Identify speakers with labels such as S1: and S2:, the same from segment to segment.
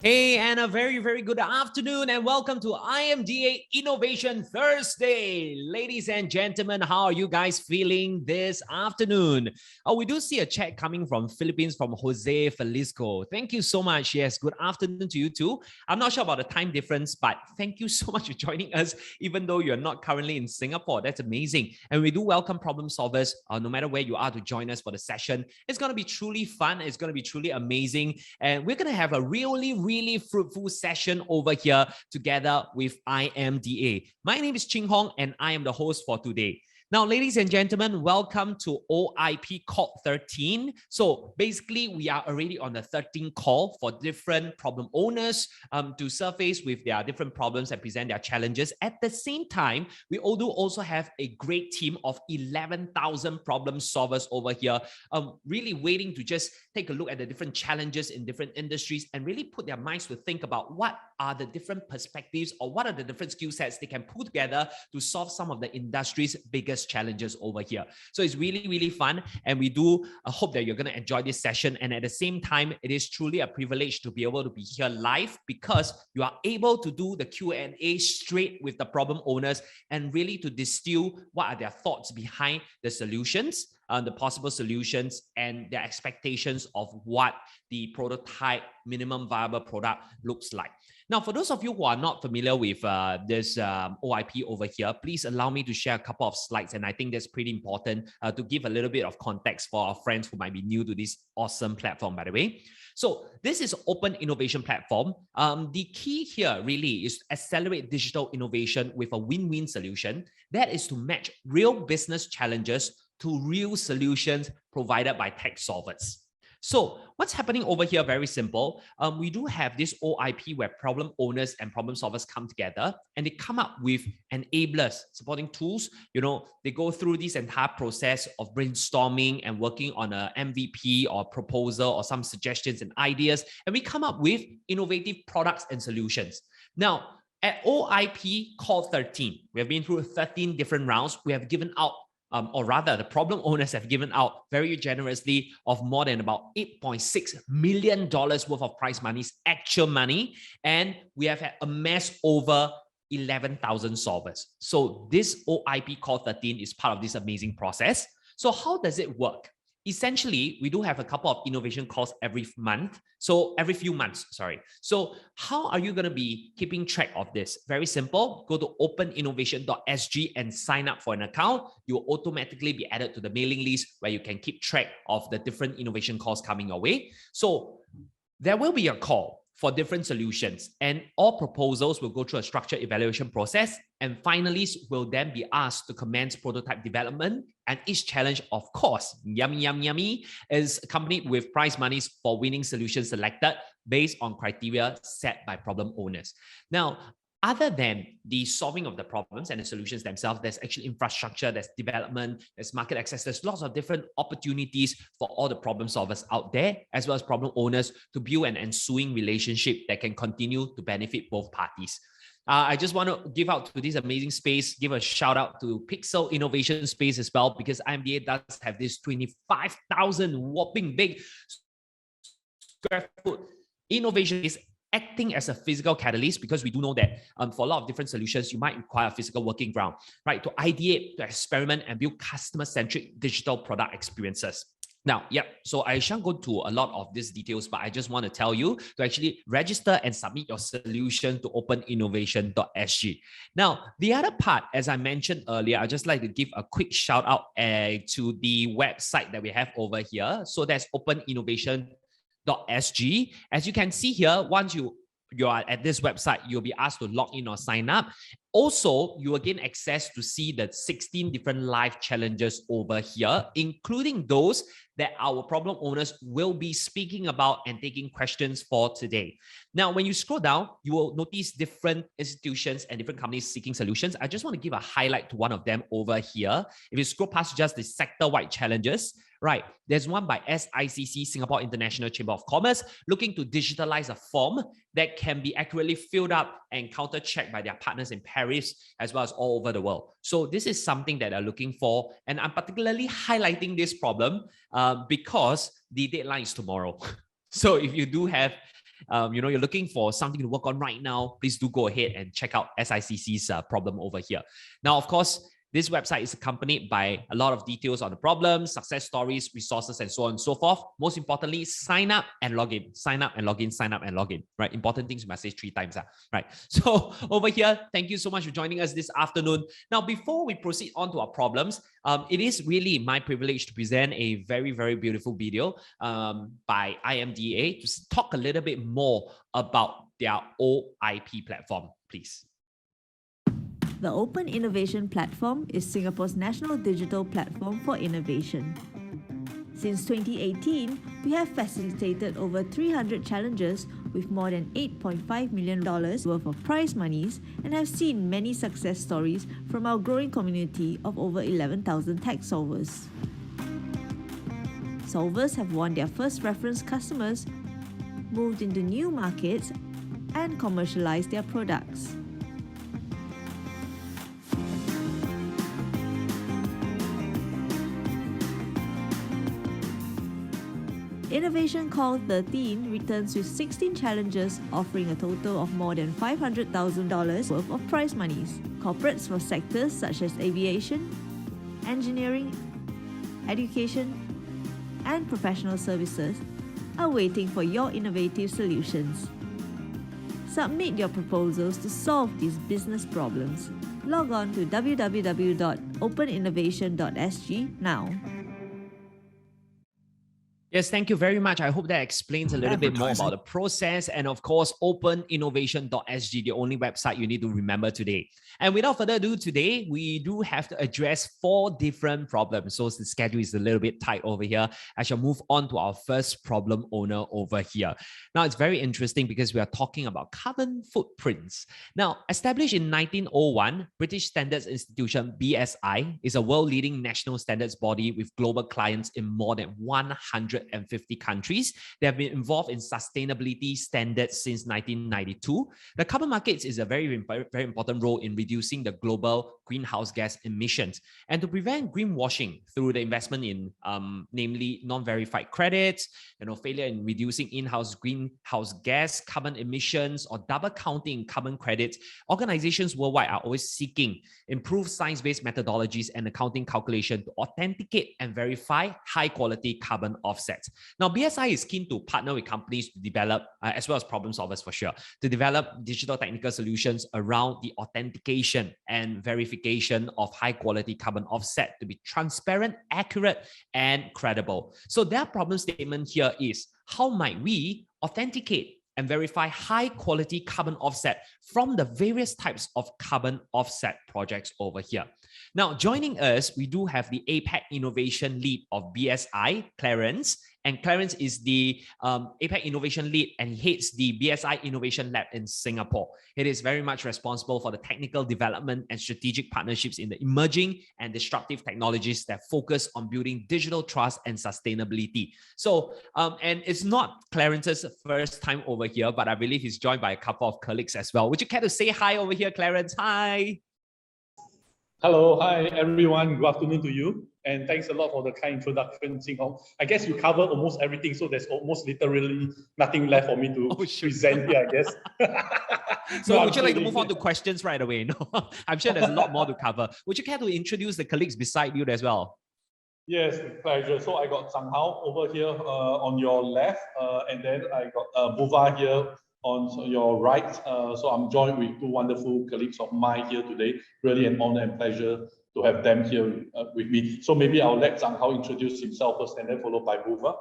S1: Hey, and a very good afternoon, and welcome to IMDA Innovation Thursday. Ladies and gentlemen, how are you guys feeling this afternoon? We do see a chat coming from Philippines from Jose Felisco. Thank you so much. Yes, good afternoon to you too. I'm not sure about the time difference, but thank you so much for joining us, even though you're not currently in Singapore. That's amazing. And we do welcome problem solvers, no matter where you are, to join us for the session. It's going to be truly fun. It's going to be truly amazing. And we're going to have a really fruitful session over here together with IMDA. My name is Ching Hong, and I am the host for today. Now, ladies and gentlemen, welcome to OIP Call 13. So basically, we are already on the 13th call for different problem owners to surface with their different problems and present their challenges. At the same time, we also have a great team of 11,000 problem solvers over here, really waiting to just take a look at the different challenges in different industries and really put their minds to think about what are the different perspectives or what are the different skill sets they can put together to solve some of the industry's biggest challenges over here. So it's really fun, and we do hope that you're going to enjoy this session. And at the same time, it is truly a privilege to be able to be here live because you are able to do the Q&A straight with the problem owners and really to distill what are their thoughts behind the solutions, the possible solutions, and their expectations of what the prototype minimum viable product looks like. Now, for those of you who are not familiar with this OIP over here, please allow me to share a couple of slides. And I think that's pretty important to give a little bit of context for our friends who might be new to this awesome platform, by the way. So this is open innovation platform. The key here really is to accelerate digital innovation with a win-win solution. That is to match real business challenges to real solutions provided by tech solvers. So what's happening over here, very simple. We do have this OIP where problem owners and problem solvers come together and they come up with enablers, supporting tools. You know, they go through this entire process of brainstorming and working on an MVP or proposal or some suggestions and ideas. And we come up with innovative products and solutions. Now, at OIP Call 13, we have been through 13 different rounds. We have given out or rather the problem owners have given out very generously of more than about $8.6 million worth of prize money, actual money, and we have amassed over 11,000 solvers. So this OIP Call 13 is part of this amazing process. So how does it work? Essentially, we do have a couple of innovation calls every month. So every few months, sorry. So how are you going to be keeping track of this? Very simple. Go to openinnovation.sg and sign up for an account. You will automatically be added to the mailing list where you can keep track of the different innovation calls coming your way. So there will be a call for different solutions, and all proposals will go through a structured evaluation process, and finalists will then be asked to commence prototype development, and each challenge, of course, yummy, is accompanied with prize monies for winning solutions selected based on criteria set by problem owners. Now, other than the solving of the problems and the solutions themselves, there's actually infrastructure, there's development, there's market access, there's lots of different opportunities for all the problem solvers out there, as well as problem owners, to build an ensuing relationship that can continue to benefit both parties. I just want to give out to this amazing space, give a shout out to Pixel Innovation Space as well, because IMDA does have this 25,000 whopping big square foot innovation is acting as a physical catalyst, because we do know that for a lot of different solutions, you might require a physical working ground, right? To ideate, to experiment, and build customer-centric digital product experiences. Now, so I shan't go to a lot of these details, but I just want to tell you to actually register and submit your solution to openinnovation.sg. Now, the other part, as I mentioned earlier, I'd just like to give a quick shout out to the website that we have over here. So that's openinnovation.sg. As you can see here, once you are at this website, you'll be asked to log in or sign up. Also, you will gain access to see the 16 different live challenges over here, including those that our problem owners will be speaking about and taking questions for today. Now, when you scroll down, you will notice different institutions and different companies seeking solutions. I just want to give a highlight to one of them over here. If you scroll past just the sector-wide challenges, right, there's one by SICC, Singapore International Chamber of Commerce, looking to digitalize a form that can be accurately filled up and counter-checked by their partners in Paris, as well as all over the world. So this is something that they're looking for. And I'm particularly highlighting this problem because the deadline is tomorrow. So if you do have you're looking for something to work on right now, please do go ahead and check out SICC's problem over here. Now, of course, this website is accompanied by a lot of details on the problems, success stories, resources, and so on and so forth. Most importantly, sign up and log in. Sign up and log in, sign up and log in, right? Important things you must say 3 times, right? So over here, thank you so much for joining us this afternoon. Now, before we proceed on to our problems, it is really my privilege to present a very, very beautiful video by IMDA to talk a little bit more about their OIP platform, please.
S2: The Open Innovation Platform is Singapore's national digital platform for innovation. Since 2018, we have facilitated over 300 challenges with more than $8.5 million worth of prize monies and have seen many success stories from our growing community of over 11,000 tech solvers. Solvers have won their first reference customers, moved into new markets, and commercialized their products. Innovation Call 13 returns with 16 challenges, offering a total of more than $500,000 worth of prize monies. Corporates for sectors such as aviation, engineering, education, and professional services are waiting for your innovative solutions. Submit your proposals to solve these business problems. Log on to www.openinnovation.sg now.
S1: Yes, thank you very much. I hope that explains a little bit more about the process. And of course, openinnovation.sg, the only website you need to remember today. And without further ado, today, we do have to address 4 different problems. So the schedule is a little bit tight over here. I shall move on to our first problem owner over here. Now, it's very interesting because we are talking about carbon footprints. Now, established in 1901, British Standards Institution, BSI, is a world-leading national standards body with global clients in more than 150 countries. They have been involved in sustainability standards since 1992. The carbon markets is a very important role in reducing the global greenhouse gas emissions and to prevent greenwashing through the investment in namely non-verified credits, failure in reducing in-house greenhouse gas carbon emissions or double counting carbon credits. Organizations worldwide are always seeking improved science-based methodologies and accounting calculation to authenticate and verify high-quality carbon offsets. Now, BSI is keen to partner with companies to develop, as well as problem solvers for sure, to develop digital technical solutions around the authentication and verification of high-quality carbon offset to be transparent, accurate, and credible. So their problem statement here is, how might we authenticate and verify high-quality carbon offset from the various types of carbon offset projects over here? Now, joining us, we do have the APAC Innovation Lead of BSI, Clarence. And Clarence is the APAC Innovation Lead, and he heads the BSI Innovation Lab in Singapore. It is very much responsible for the technical development and strategic partnerships in the emerging and disruptive technologies that focus on building digital trust and sustainability. So, and it's not Clarence's first time over here, but I believe he's joined by a couple of colleagues as well. Would you care to say hi over here, Clarence? Hi.
S3: Hello, hi everyone. Good afternoon to you. And thanks a lot for the kind introduction, Jing Hong. I guess you covered almost everything, so there's almost literally nothing left for me to present here, I guess.
S1: So would you like to move on to questions right away? No, I'm sure there's a lot more to cover. Would you care to introduce the colleagues beside you as well?
S3: Yes, pleasure. So I got Zhang Hao over here on your left, and then I got Buva here on your right. So I'm joined with 2 wonderful colleagues of mine here today. Really an honor and pleasure to have them here with me. So maybe I'll let Zhang Hao introduce himself first and then followed by Buva.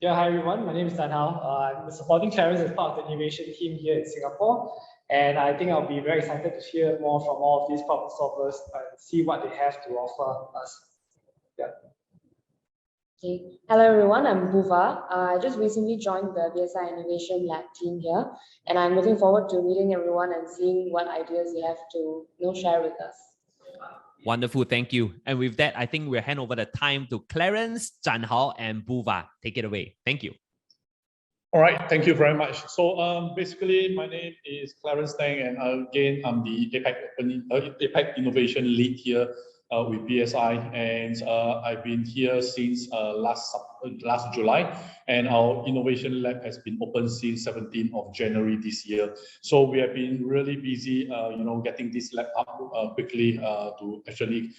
S4: Yeah, hi everyone. My name is Dan Hao. I'm supporting Clarence as part of the innovation team here in Singapore. And I think I'll be very excited to hear more from all of these problem solvers and see what they have to offer us. Yeah.
S5: Okay. Hello everyone, I'm Buva. I just recently joined the BSI Innovation Lab team here, and I'm looking forward to meeting everyone and seeing what ideas they have to share with us.
S1: Wonderful, thank you. And with that, I think we'll hand over the time to Clarence, Zhan Hao, and Buva. Take it away. Thank you.
S3: All right, thank you very much. So basically, my name is Clarence Tang, and again, I'm the APAC Innovation Lead here with BSI, and I've been here since last July, and our innovation lab has been open since 17th of January this year. So we have been really busy, getting this lab up quickly to actually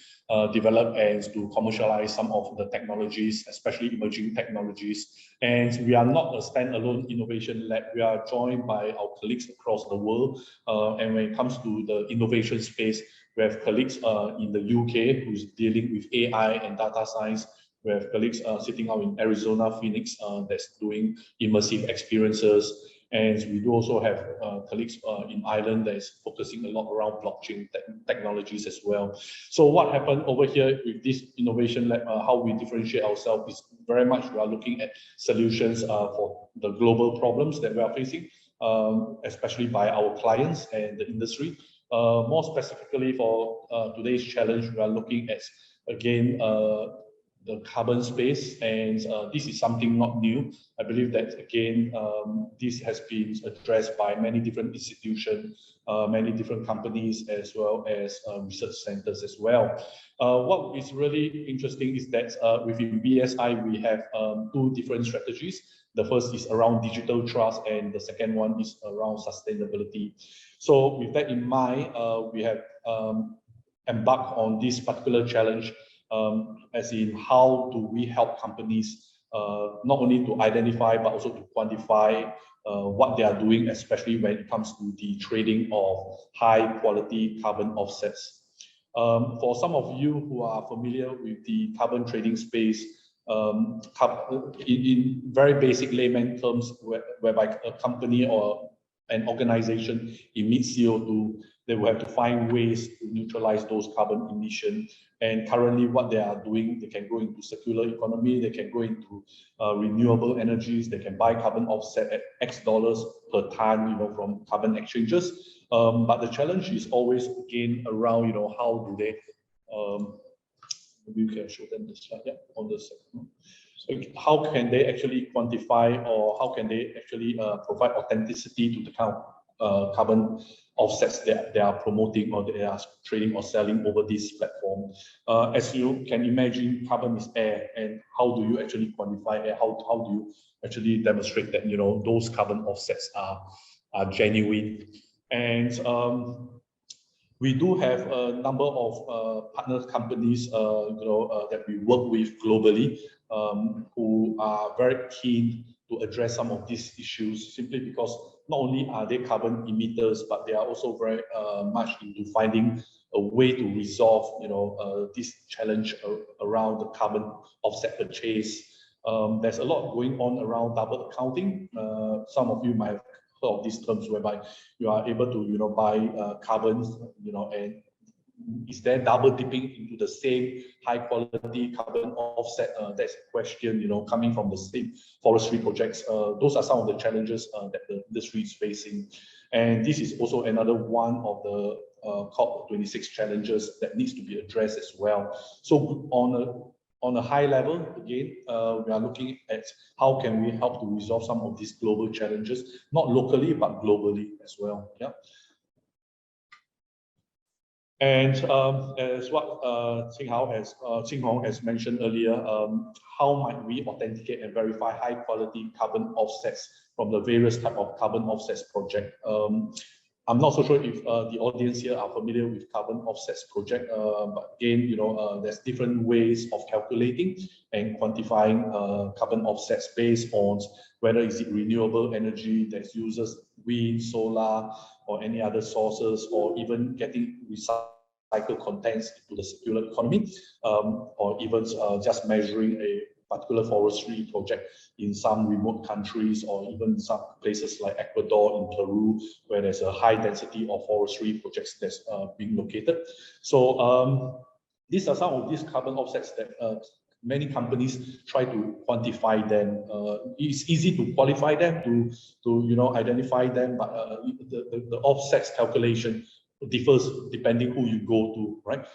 S3: develop and to commercialize some of the technologies, especially emerging technologies. And we are not a standalone innovation lab. We are joined by our colleagues across the world. And when it comes to the innovation space, we have colleagues in the UK who's dealing with AI and data science. We have colleagues sitting out in Arizona, Phoenix, that's doing immersive experiences. And we do also have colleagues in Ireland that is focusing a lot around blockchain technologies as well. So what happened over here with this innovation lab, how we differentiate ourselves is very much we are looking at solutions for the global problems that we are facing, especially by our clients and the industry. More specifically for today's challenge, we are looking at, again, the carbon space, and this is something not new. I believe that, again, this has been addressed by many different institutions, many different companies, as well as research centers as well. What is really interesting is that within BSI, we have two different strategies. The first is around digital trust, and the second one is around sustainability. So with that in mind, we have embarked on this particular challenge, as in how do we help companies not only to identify but also to quantify what they are doing, especially when it comes to the trading of high quality carbon offsets. For some of you who are familiar with the carbon trading space, in very basic layman terms, whereby a company or an organization emits CO2, they will have to find ways to neutralize those carbon emissions. And currently what they are doing, they can go into circular economy, they can go into renewable energies, they can buy carbon offset at X dollars per ton, from carbon exchanges. But the challenge is always, again, around, how do they, maybe you can show them the slide, yeah, on the second. So how can they actually quantify, or how can they actually provide authenticity to the kind of carbon offsets that they are promoting or they are trading or selling over this platform? As you can imagine, carbon is air, and how do you actually quantify air? How do you actually demonstrate that those carbon offsets are genuine? And we do have a number of partner companies, that we work with globally, who are very keen to address some of these issues, simply because not only are they carbon emitters, but they are also very much into finding a way to resolve, this challenge around the carbon offset purchase. There's a lot going on around double accounting. Some of you might have heard of these terms, whereby you are able to, buy carbon, and is there double dipping into the same high quality carbon offset? That's a question, coming from the same forestry projects. Those are some of the challenges that the industry is facing. And this is also another one of the COP26 challenges that needs to be addressed as well. So on a high level, again, we are looking at how can we help to resolve some of these global challenges, not locally, but globally as well. Yeah. And as what Ching Hong has mentioned earlier, how might we authenticate and verify high quality carbon offsets from the various type of carbon offsets project? I'm not so sure if the audience here are familiar with carbon offsets project, but again, there's different ways of calculating and quantifying carbon offsets based on whether is it renewable energy that uses wind, solar, or any other sources, or even getting recycled contents into the circular economy, or even just measuring a particular forestry project in some remote countries, or even some places like Ecuador and Peru, where there's a high density of forestry projects that's being located. So these are some of these carbon offsets that many companies try to quantify them. It's easy to qualify them, to identify them, but the offsets calculation differs depending who you go to, right?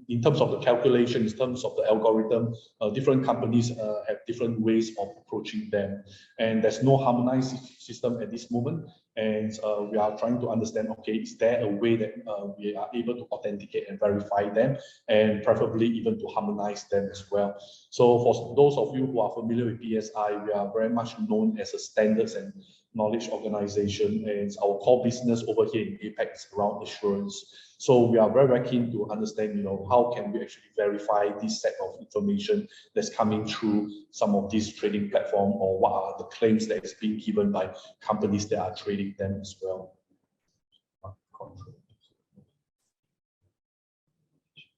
S3: In terms of the calculation, in terms of the algorithm, different companies have different ways of approaching them, and there's no harmonized system at this moment. And we are trying to understand, okay, is there a way that we are able to authenticate and verify them, and preferably even to harmonize them as well. So for those of you who are familiar with PSI, we are very much known as a standards and knowledge organization, and our core business over here in APAC is around assurance. So we are very, very keen to understand, how can we actually verify this set of information that's coming through some of these trading platform, or what are the claims that is being given by companies that are trading them as well.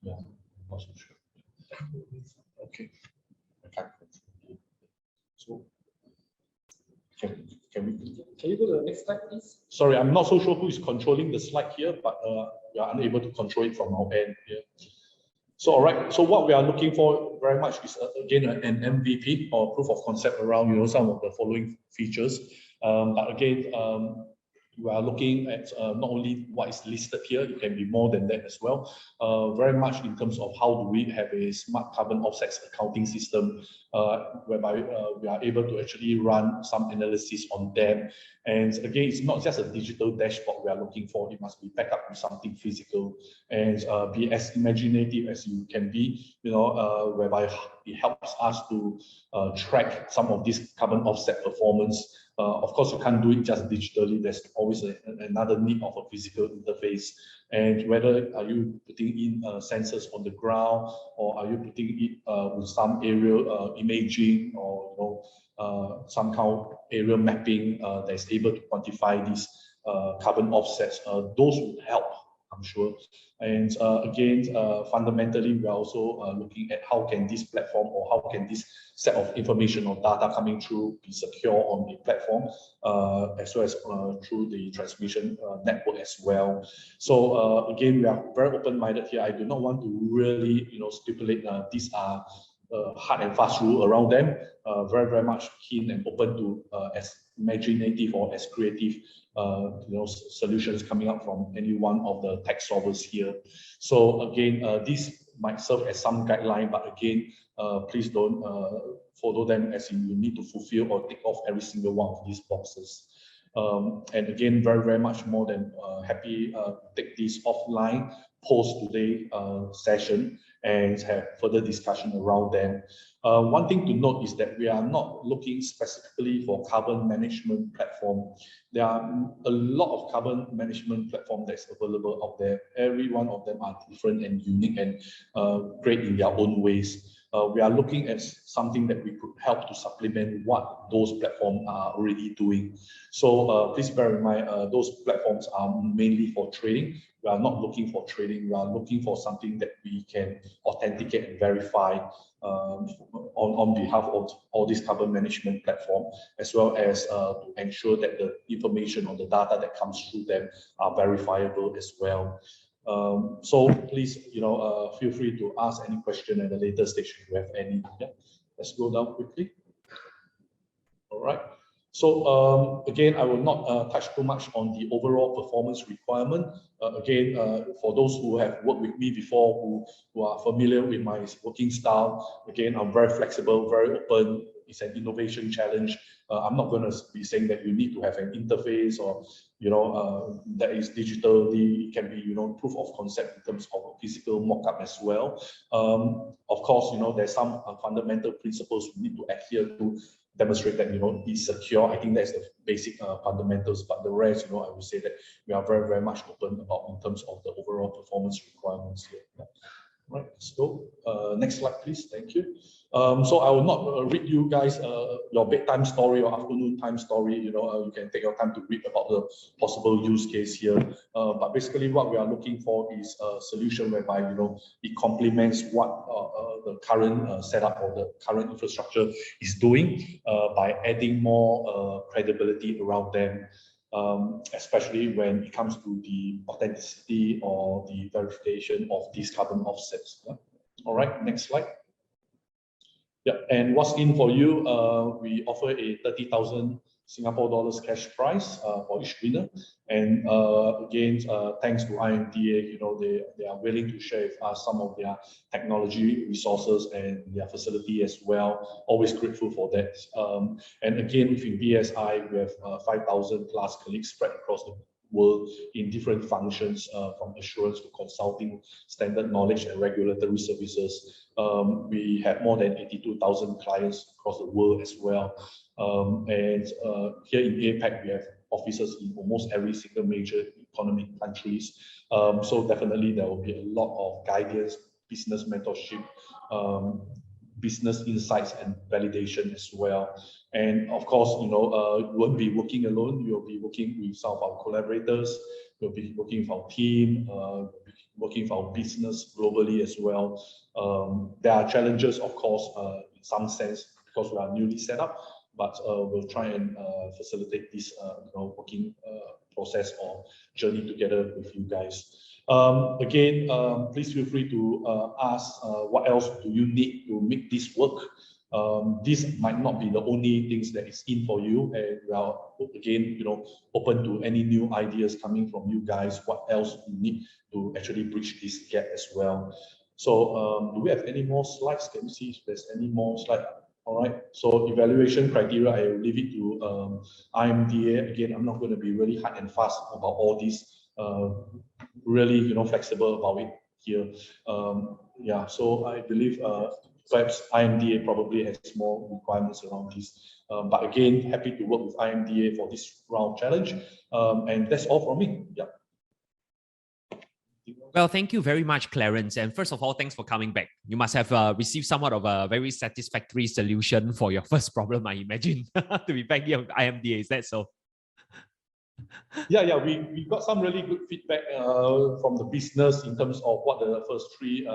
S3: Yeah, also sure. Okay. So
S4: Can you go to the next slide, please?
S3: Sorry, I'm not so sure who is controlling the slide here, but we are unable to control it from our end here. So, all right. So what we are looking for very much is again an MVP or proof of concept around some of the following features. But again, we are looking at not only what is listed here, it can be more than that as well. Very much in terms of how do we have a smart carbon offsets accounting system, whereby we are able to actually run some analysis on them. And again, it's not just a digital dashboard we are looking for, it must be backed up with something physical, and be as imaginative as you can be, whereby it helps us to track some of this carbon offset performance. Of course, you can't do it just digitally. There's always another need of a physical interface. And whether are you putting in sensors on the ground, or are you putting it with some aerial imaging, or some kind of aerial mapping that's able to quantify these carbon offsets, those would help, I'm sure. And again, fundamentally, we are also looking at how can this platform, or how can this set of information or data coming through be secure on the platform, as well as through the transmission network as well. So again, we are very open-minded here. I do not want to really, stipulate these are hard and fast rule around them. Very, very much keen and open to as imaginative or as creative solutions coming up from any one of the tech solvers here. So again, this might serve as some guideline, but again, please don't follow them as you need to fulfill or tick off every single one of these boxes. And again, very, very much more than happy to take this offline post today session and have further discussion around them. One thing to note is that we are not looking specifically for carbon management platform. There are a lot of carbon management platform that's available out there. Every one of them are different and unique and great in their own ways. We are looking at something that we could help to supplement what those platforms are already doing. So please bear in mind, those platforms are mainly for trading. We are not looking for trading. We are looking for something that we can authenticate and verify on behalf of all these carbon management platform, as well as to ensure that the information or the data that comes through them are verifiable as well. So please, feel free to ask any question at a later stage if you have any. Yeah. Let's go down quickly. All right. So again, I will not touch too much on the overall performance requirement. Again, for those who have worked with me before, who are familiar with my working style, again, I'm very flexible, very open. It's an innovation challenge. I'm not going to be saying that you need to have an interface or, that is digitally, it can be, proof of concept in terms of a physical mock-up as well. Of course, there's some fundamental principles we need to adhere to, demonstrate that it's secure. I think that's the basic fundamentals, but the rest, I would say that we are very, very much open about in terms of the overall performance requirements here. Yeah. Right, let's go. Next slide, please. Thank you. So I will not read you guys your bedtime story or afternoon time story. You can take your time to read about the possible use case here. But basically, what we are looking for is a solution whereby it complements what the current setup or the current infrastructure is doing by adding more credibility around them. Especially when it comes to the authenticity or the verification of these carbon offsets. Yeah. All right, next slide. Yeah, and what's in for you? We offer a 30,000 Singapore dollars cash prize for each winner. And again, thanks to IMDA, they are willing to share with us some of their technology resources and their facility as well. Always grateful for that. And again, within BSI, we have 5,000 plus colleagues spread across the world in different functions, from assurance to consulting, standard knowledge and regulatory services. We have more than 82,000 clients across the world as well. And here in APAC, we have offices in almost every single major economic countries. So definitely there will be a lot of guidance, business mentorship, business insights and validation as well. And of course, you won't be working alone. You'll be working with some of our collaborators. We'll be working with our team, working with our business globally as well. There are challenges, of course, in some sense, because we are newly set up, but we'll try and facilitate this working process or journey together with you guys. Again, please feel free to ask what else do you need to make this work. This might not be the only things that is in for you, and we are again, open to any new ideas coming from you guys. What else you need to actually bridge this gap as well. So, do we have any more slides? Can you see if there's any more slides? All right. So evaluation criteria, I will leave it to IMDA. Again, I'm not going to be really hard and fast about all this. Really, flexible about it here. Yeah. So I believe perhaps IMDA probably has more requirements around this. But again, happy to work with IMDA for this round challenge. And that's all from me. Yeah.
S1: Well, thank you very much, Clarence. And first of all, thanks for coming back. You must have received somewhat of a very satisfactory solution for your first problem, I imagine, to be back here with IMDA. Is that so?
S3: Yeah, we got some really good feedback from the business in terms of what the first three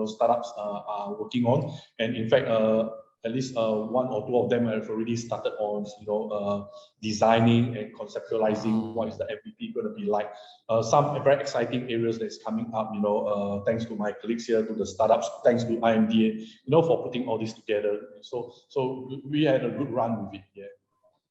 S3: startups are working on, and in fact, at least one or two of them have already started on designing and conceptualizing what is the MVP going to be like. Some very exciting areas that's coming up. Thanks to my colleagues here, to the startups, thanks to IMDA, for putting all this together. So we had a good run with it. Yeah.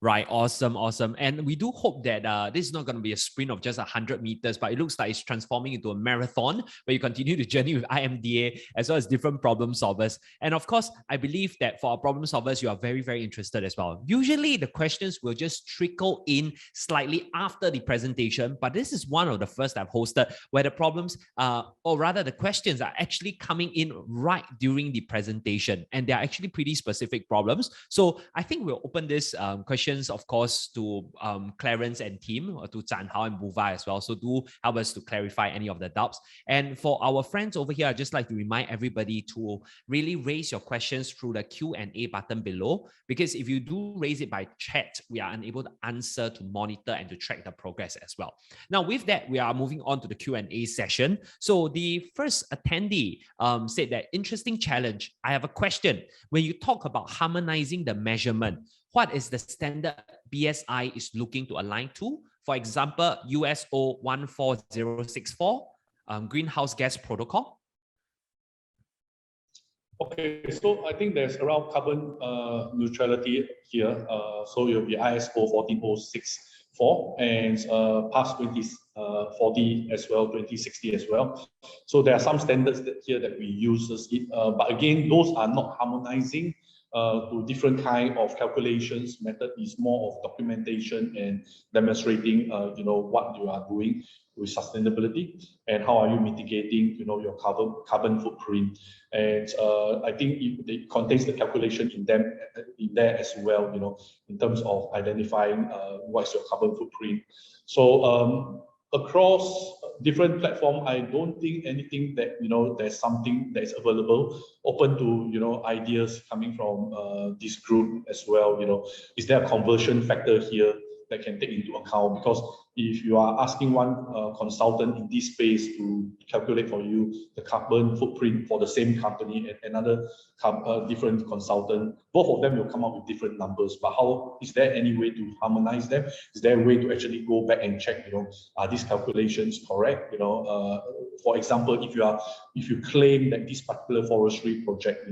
S1: Right, awesome. And we do hope that this is not going to be a sprint of just 100 meters, but it looks like it's transforming into a marathon where you continue to journey with IMDA as well as different problem solvers. And of course, I believe that for our problem solvers, you are very, very interested as well. Usually the questions will just trickle in slightly after the presentation, but this is one of the first I've hosted where the problems, or rather the questions are actually coming in right during the presentation. And they're actually pretty specific problems. So I think we'll open this question, of course, to Clarence and team, or to Zhan Hao and Buva as well. So do help us to clarify any of the doubts. And for our friends over here, I'd just like to remind everybody to really raise your questions through the Q&A button below, because if you do raise it by chat, we are unable to answer, to monitor, and to track the progress as well. Now, with that, we are moving on to the Q&A session. So the first attendee said that, interesting challenge. I have a question. When you talk about harmonizing the measurement, what is the standard BSI is looking to align to? For example, USO 14064, greenhouse gas protocol.
S3: Okay, so I think there's around carbon neutrality here. So it will be ISO 14064 and past 2040 as well, 2060 as well. So there are some standards here that we use it, but again, those are not harmonizing to different kind of calculations. Method is more of documentation and demonstrating, what you are doing with sustainability and how are you mitigating, your carbon footprint. And I think it contains the calculation in there as well, in terms of identifying what's your carbon footprint. So across different platform, I don't think anything that, there's something that is available, open to, ideas coming from this group as well. Is there a conversion factor here that can take into account? Because if you are asking one consultant in this space to calculate for you the carbon footprint for the same company and another different consultant, both of them will come up with different numbers. But how is there any way to harmonize them? Is there a way to actually go back and check, are these calculations correct? for example, if you claim that this particular forestry project,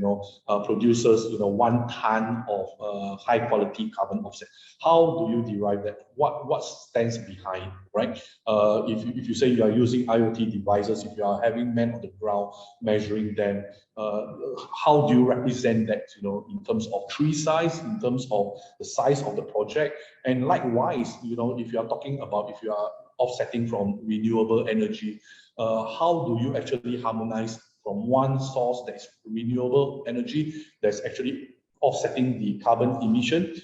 S3: produces, 1 ton of high quality carbon offset, how do you derive that? What stands behind, right? If you say you are using IoT devices, if you are having men on the ground measuring them, how do you represent that, in terms of tree size, in terms of the size of the project? And likewise, if you are talking about, if you are offsetting from renewable energy, how do you actually harmonize from one source that's renewable energy that's actually offsetting the carbon emission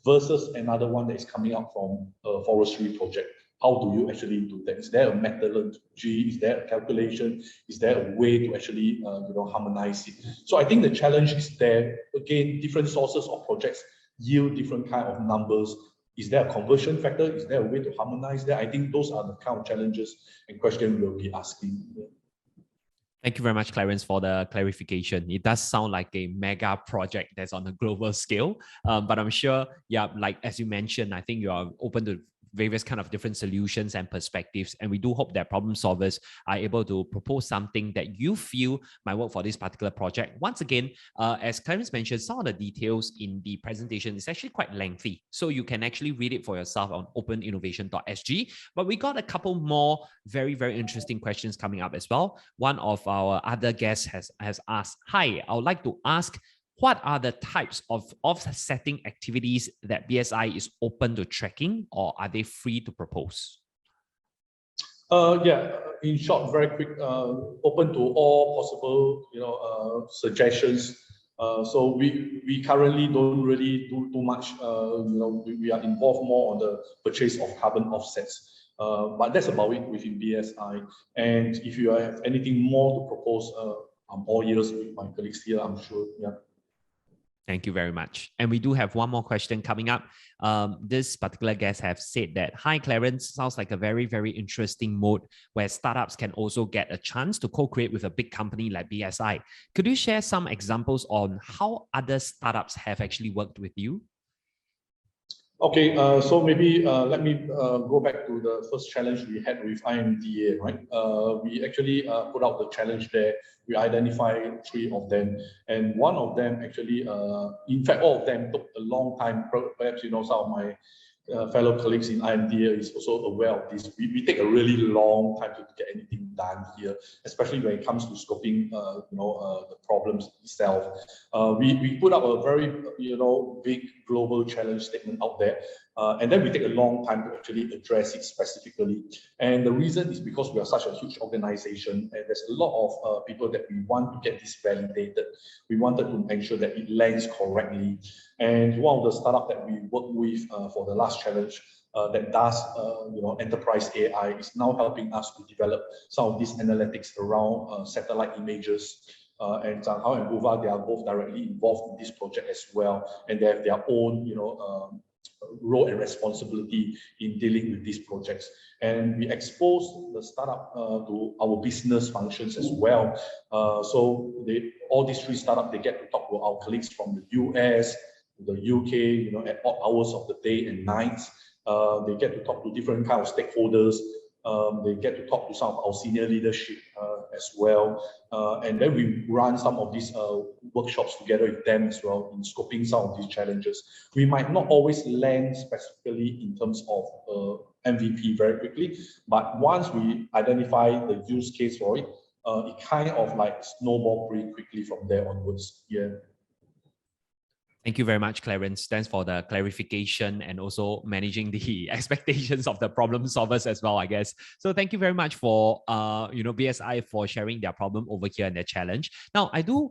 S3: versus another one that is coming up from a forestry project? How do you actually do that? Is there a methodology? Is there a calculation? Is there a way to actually harmonize it? So I think the challenge is there. Again, different sources of projects yield different kind of numbers. Is there a conversion factor? Is there a way to harmonize that? I think those are the kind of challenges and questions we'll be asking.
S1: Thank you very much, Clarence, for the clarification. It does sound like a mega project that's on a global scale, but I'm sure, yeah, like as you mentioned, I think you are open to various kind of different solutions and perspectives, and we do hope that problem solvers are able to propose something that you feel might work for this particular project. Once again, as Clarence mentioned, some of the details in the presentation is actually quite lengthy, so you can actually read it for yourself on openinnovation.sg. But we got a couple more very, very interesting questions coming up as well. One of our other guests has asked, hi, I would like to ask, what are the types of offsetting activities that BSI is open to tracking, or are they free to propose?
S3: Yeah, in short, very quick, open to all possible, suggestions. So we currently don't really do too much. We are involved more on the purchase of carbon offsets. But that's about it within BSI. And if you have anything more to propose, I'm all ears with my colleagues here, I'm sure. Yeah.
S1: Thank you very much. And we do have one more question coming up. This particular guest have said that, hi, Clarence, sounds like a very, very interesting mode where startups can also get a chance to co-create with a big company like BSI. Could you share some examples on how other startups have actually worked with you?
S3: Okay, so maybe let me go back to the first challenge we had with IMDA, right? We actually put out the challenge there. We identified 3 of them, and one of them actually, in fact, all of them took a long time. Perhaps, some of my fellow colleagues in IMDA is also aware of this. We take a really long time to get anything done here, especially when it comes to scoping, the problems itself. We put up a very, big global challenge statement out there, and then we take a long time to actually address it specifically. And the reason is because we are such a huge organization, and there's a lot of people that we want to get this validated. We wanted to ensure that it lands correctly. And one of the startups that we work with for the last challenge that does, enterprise AI is now helping us to develop some of these analytics around satellite images. And Zhang Hao and Buva, they are both directly involved in this project as well, and they have their own, role and responsibility in dealing with these projects. And we expose the startup to our business functions as well. So all these 3 startups, they get to talk to our colleagues from the US, the UK, at odd hours of the day and nights. They get to talk to different kind of stakeholders. They get to talk to some of our senior leadership as well. And then we run some of these workshops together with them as well in scoping some of these challenges. We might not always land specifically in terms of MVP very quickly, but once we identify the use case for it, it kind of like snowball pretty quickly from there onwards. Yeah.
S1: Thank you very much, Clarence. Thanks for the clarification and also managing the expectations of the problem solvers as well, I guess. So thank you very much for, BSI for sharing their problem over here and their challenge. Now, I do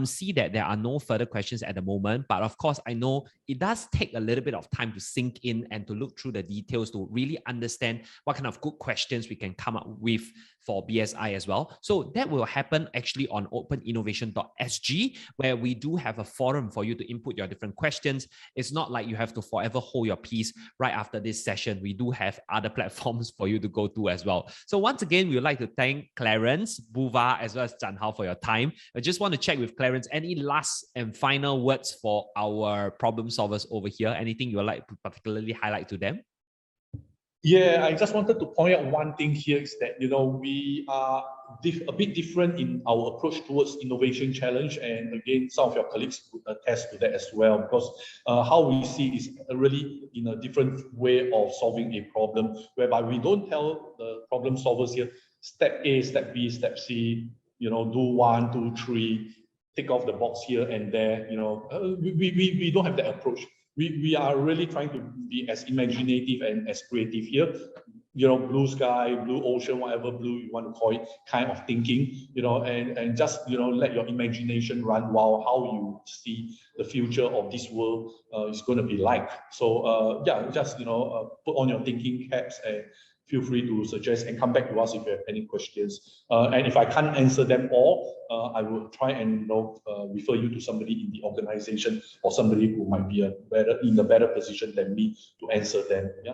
S1: see that there are no further questions at the moment, but of course, I know it does take a little bit of time to sink in and to look through the details to really understand what kind of good questions we can come up with for BSI as well. So that will happen actually on openinnovation.sg, where we do have a forum for you to input your different questions. It's not like you have to forever hold your peace right after this session. We do have other platforms for you to go to as well. So once again, we would like to thank Clarence, Buva, as well as Zhan Hao for your time. I just want to check with Clarence, any last and final words for our problem solvers over here? Anything you would like to particularly highlight to them?
S3: Yeah, I just wanted to point out one thing here is that, we are a bit different in our approach towards innovation challenge. And again, some of your colleagues would attest to that as well, because how we see is really in a different way of solving a problem, whereby we don't tell the problem solvers here, step A, step B, step C, do 1, 2, 3, tick off the box here and there. We don't have that approach. We are really trying to be as imaginative and as creative here. Blue sky, blue ocean, whatever blue you want to call it, kind of thinking, and just, let your imagination run wild, how you see the future of this world is going to be like. So, yeah, just, put on your thinking caps and feel free to suggest and come back to us if you have any questions. And if I can't answer them all, I will try and refer you to somebody in the organization or somebody who might be in a better position than me to answer them. Yeah.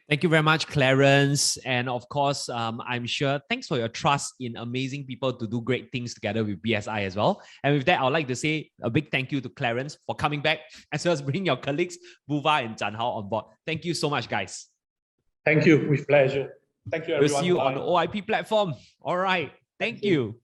S1: Thank you very much, Clarence. And of course, I'm sure, thanks for your trust in amazing people to do great things together with BSI as well. And with that, I'd like to say a big thank you to Clarence for coming back, as well as bringing your colleagues, Buva and Chan Hao, on board. Thank you so much, guys.
S3: Thank you, with pleasure. Thank you, everyone.
S1: We'll see you
S3: Bye.
S1: on the OIP platform. All right. Thank you.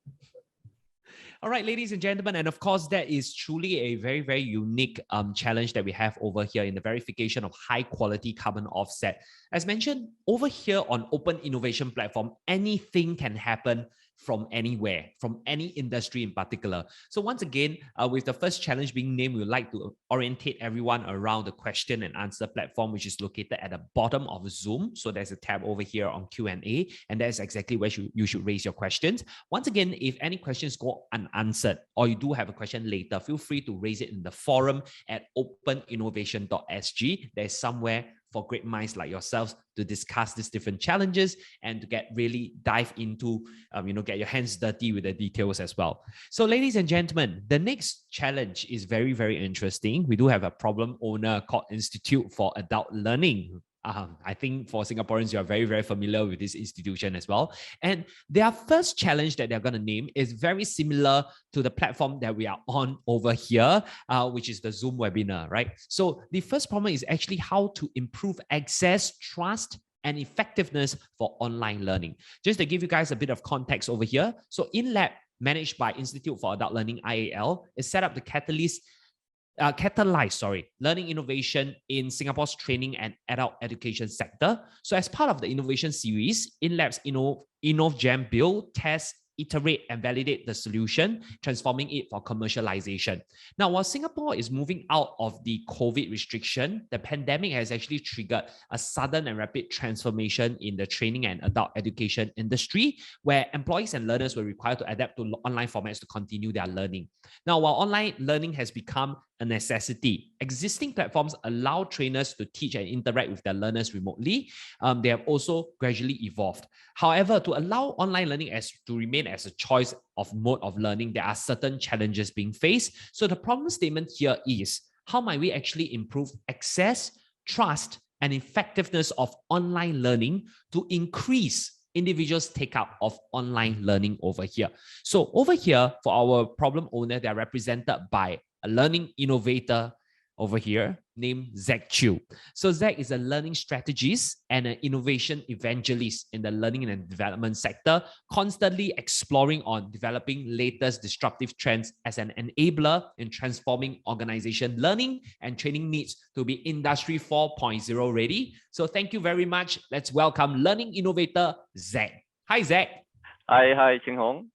S1: All right, ladies and gentlemen, and of course, that is truly a very, very unique challenge that we have over here in the verification of high quality carbon offset. As mentioned, over here on Open Innovation Platform, anything can happen from anywhere, from any industry in particular. So once again, with the first challenge being named, we would like to orientate everyone around the question and answer platform, which is located at the bottom of Zoom. So there's a tab over here on Q&A, and that's exactly where you should raise your questions. Once again, if any questions go unanswered or you do have a question later, feel free to raise it in the forum at openinnovation.sg. There's somewhere for great minds like yourselves to discuss these different challenges and to really dive into, get your hands dirty with the details as well. So ladies and gentlemen, the next challenge is very, very interesting. We do have a problem owner called Institute for Adult Learning. I think for Singaporeans, you are very, very familiar with this institution as well. And their first challenge that they're going to name is very similar to the platform that we are on over here, which is the Zoom webinar, right? So the first problem is actually how to improve access, trust, and effectiveness for online learning. Just to give you guys a bit of context over here. So InLab, managed by Institute for Adult Learning, IAL, is set up to catalyze learning innovation in Singapore's training and adult education sector. So as part of the innovation series, InLab's InnovJam build, test, iterate, and validate the solution, transforming it for commercialization. Now, while Singapore is moving out of the COVID restriction, the pandemic has actually triggered a sudden and rapid transformation in the training and adult education industry, where employees and learners were required to adapt to online formats to continue their learning. Now, while online learning has become a necessity, existing platforms allow trainers to teach and interact with their learners remotely. They have also gradually evolved. However, to allow online learning to remain as a choice of mode of learning, there are certain challenges being faced. So the problem statement here is, how might we actually improve access, trust, and effectiveness of online learning to increase individuals' take-up of online learning over here? So over here, for our problem owner, they're represented by a learning innovator over here named Zach Chew. So Zach is a learning strategist and an innovation evangelist in the learning and development sector, constantly exploring on developing latest disruptive trends as an enabler in transforming organization learning and training needs to be Industry 4.0 ready. So thank you very much. Let's welcome learning innovator Zach. Hi, Zach.
S6: Hi, Ching Hong.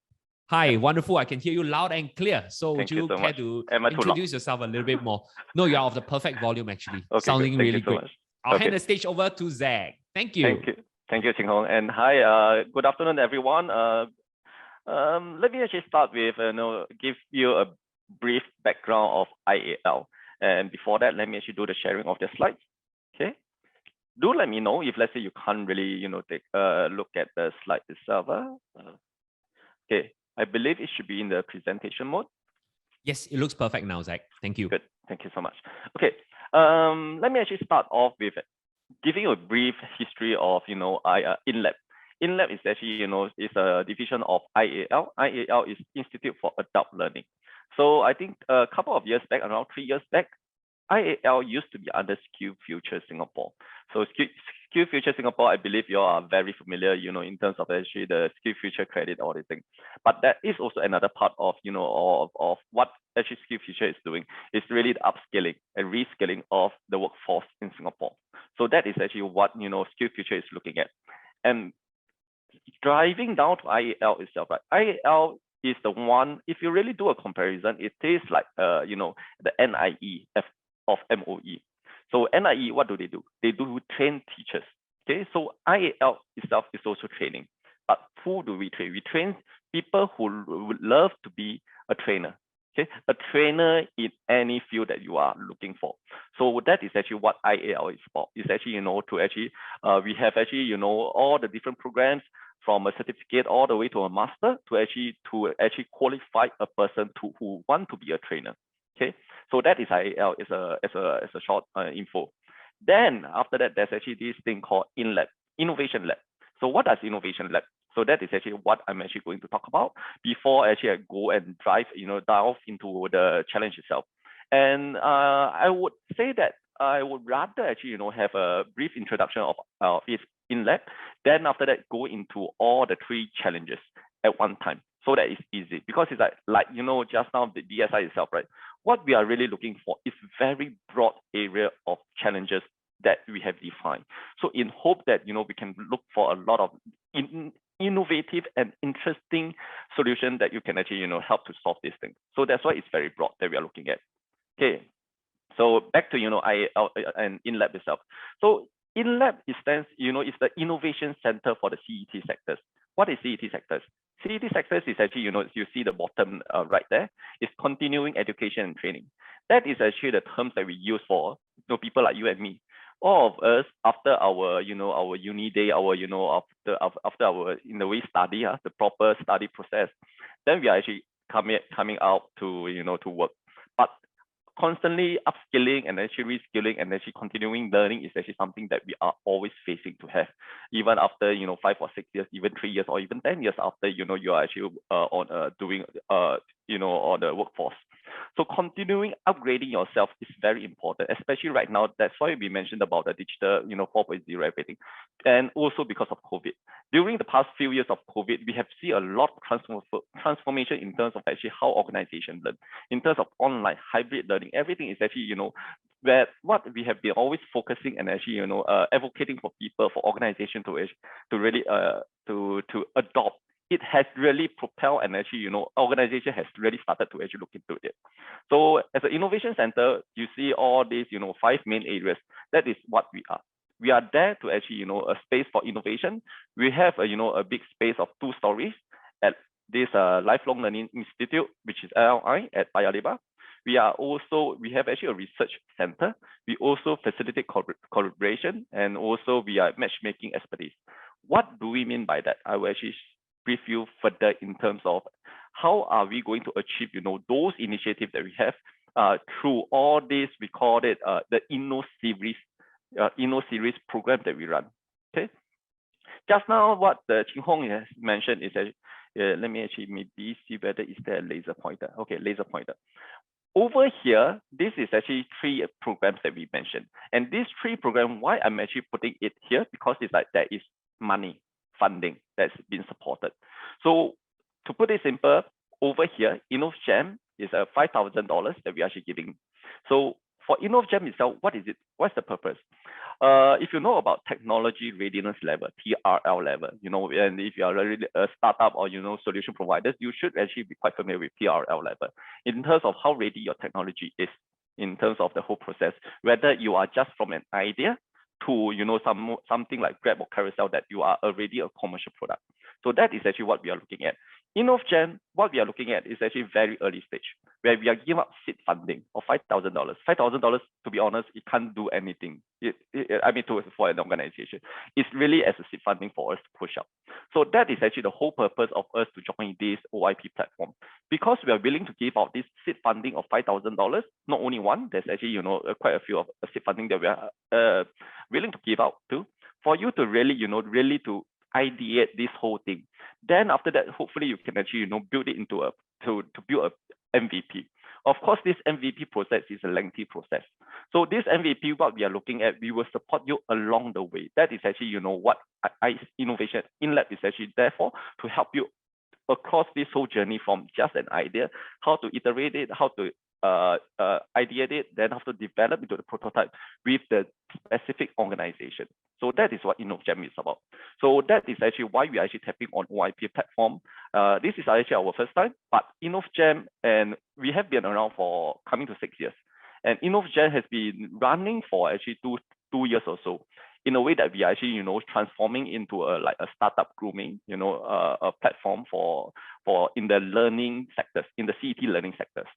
S1: Hi, wonderful. I can hear you loud and clear. So would you care to introduce yourself a little bit more? No, you're of the perfect volume, actually.
S6: Okay,
S1: Sounding really
S6: so
S1: great. I'll hand the stage over to Zach. Thank you.
S6: Thank you, Ching Hong. And hi, good afternoon, everyone. Let me actually start with, give you a brief background of IAL. And before that, let me actually do the sharing of the slides. Okay. Do let me know if, let's say, you can't really, take a look at the slide itself. Okay. I believe it should be in the presentation mode.
S1: Yes, it looks perfect now, Zach. Thank you.
S6: Good. Thank you so much. Okay. Let me actually start off with giving you a brief history of, InLab. InLab is actually, is a division of IAL. IAL is Institute for Adult Learning. So I think a couple of years back, around 3 years back, IAL used to be under SkillsFuture Singapore. So SkillsFuture Singapore, I believe you are very familiar, in terms of actually the SkillsFuture credit, all these things. But that is also another part of, of what actually SkillsFuture is doing. It's really the upskilling and reskilling of the workforce in Singapore. So that is actually what, SkillsFuture is looking at. And driving down to IAL itself, right? IAL is the one, if you really do a comparison, it is like, the NIE of MOE. So NIE, what do? They do train teachers. Okay, so IAL itself is also training. But who do we train? We train people who would love to be a trainer. Okay, a trainer in any field that you are looking for. So that is actually what IAL is for. It's actually, to actually, we have actually, all the different programs from a certificate all the way to a master to actually qualify a person who want to be a trainer. Okay, so that is IAL as a short info. Then after that, there's actually this thing called Innovation Lab. So what does Innovation Lab? So that is actually what I'm actually going to talk about before actually I go and dive into the challenge itself. And I would say that I would rather actually have a brief introduction of its in lab. Then after that, go into all the 3 challenges at one time. So that is easy, because it's like just now the DSI itself, right? What we are really looking for is very broad area of challenges that we have defined. So in hope that we can look for a lot of innovative and interesting solution that you can actually help to solve this thing. So that's why it's very broad that we are looking at. Okay, so back to IAL and InLab itself. So InLab stands, is the innovation center for the CET sectors. What is CET sectors? CET sectors is actually, you see the bottom right there, is continuing education and training. That is actually the terms that we use for people like you and me. All of us, after our our uni day, our after our in the way study, the proper study process, then we are actually coming out to to work. But constantly upskilling and actually reskilling and actually continuing learning is actually something that we are always facing to have, even after 5 or 6 years, even 3 years, or even 10 years after you are actually on doing on the workforce. So continuing upgrading yourself is very important, especially right now. That's why we mentioned about the digital 4.0 everything, and also because of COVID. During the past few years of COVID, we have seen a lot of transformation in terms of actually how organizations learn, in terms of online hybrid learning. Everything is actually where what we have been always focusing and actually advocating for people, for organizations to really to adopt. It has really propelled, and actually organization has really started to actually look into it. So as an innovation center, you see all these 5 main areas. That is what we are. We are there to actually a space for innovation. We have a big space of 2 stories at this Lifelong Learning Institute, which is LLI at Paya Lebar. We have actually a research center. We also facilitate collaboration, and also we are matchmaking expertise. What do we mean by that? I will actually brief you further in terms of how are we going to achieve those initiatives that we have through all this. We call it the Inno series program that we run. Okay, just now what the Ching Hong has mentioned is that let me actually maybe see whether is there a laser pointer. Okay, laser pointer. Over here, this is actually 3 programs that we mentioned, and these 3 programs, why I'm actually putting it here, because it's like there is money funding that's been supported. So to put it simple, over here, InnovGem is a $5,000 that we are actually giving. So for InnovGem itself, what is it? What's the purpose? If you know about technology readiness level, TRL level, and if you are really a startup or solution providers, you should actually be quite familiar with TRL level in terms of how ready your technology is, in terms of the whole process, whether you are just from an idea to something like Grab or Carousel, that you are already a commercial product. So that is actually what we are looking at. InnovGen, what we are looking at is actually very early stage, where we are giving up seed funding of $5,000. $5,000, to be honest, it can't do anything. For an organization, it's really as a seed funding for us to push up. So that is actually the whole purpose of us to join this OIP platform, because we are willing to give out this seed funding of $5,000. Not only one, there's actually quite a few of seed funding that we are willing to give out to, for you to really really to ideate this whole thing. Then after that, hopefully you can actually build it into to build a MVP. Of course, this MVP process is a lengthy process. So this MVP, what we are looking at, we will support you along the way. That is actually, what Innovation in-lab is actually there for, to help you across this whole journey from just an idea, how to iterate it, how to ideate it, then how to develop into the prototype with the specific organization. So that is what InnovJam is about. So that is actually why we are actually tapping on OIP platform. This is actually our first time, but InnovJam, and we have been around for coming to 6 years. And InnovJam has been running for actually two years or so, in a way that we are actually, transforming into a startup grooming, a platform for in the learning sectors, in the CET learning sectors.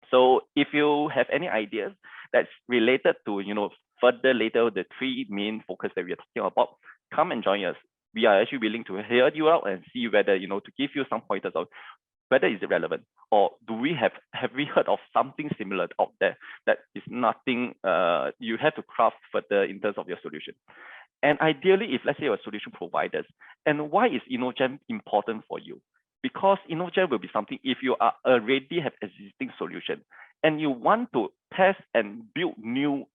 S6: So if you have any ideas that's related to, further later, the three main focus that we are talking about, come and join us. We are actually willing to hear you out and see whether, to give you some pointers of whether is it relevant, or do we have we heard of something similar out there that is nothing, you have to craft further in terms of your solution. And ideally, if let's say you're solution providers, and why is InnoJam important for you? Because InnoJam will be something, if you are already have existing solution and you want to test and build new,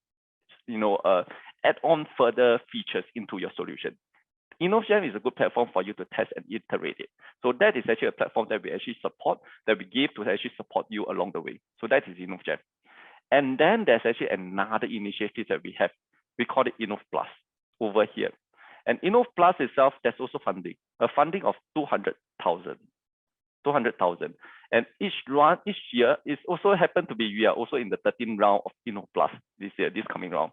S6: add on further features into your solution, InnoJam is a good platform for you to test and iterate it. So that is actually a platform that we actually support, that we give to actually support you along the way. So that is InnovJam. And then there's actually another initiative that we have. We call it InnovPlus over here. And InnovPlus itself, there's also funding, a funding of 200,000. And each year is also happened to be, we are also in the 13th round of InnoPlus this year, this coming round.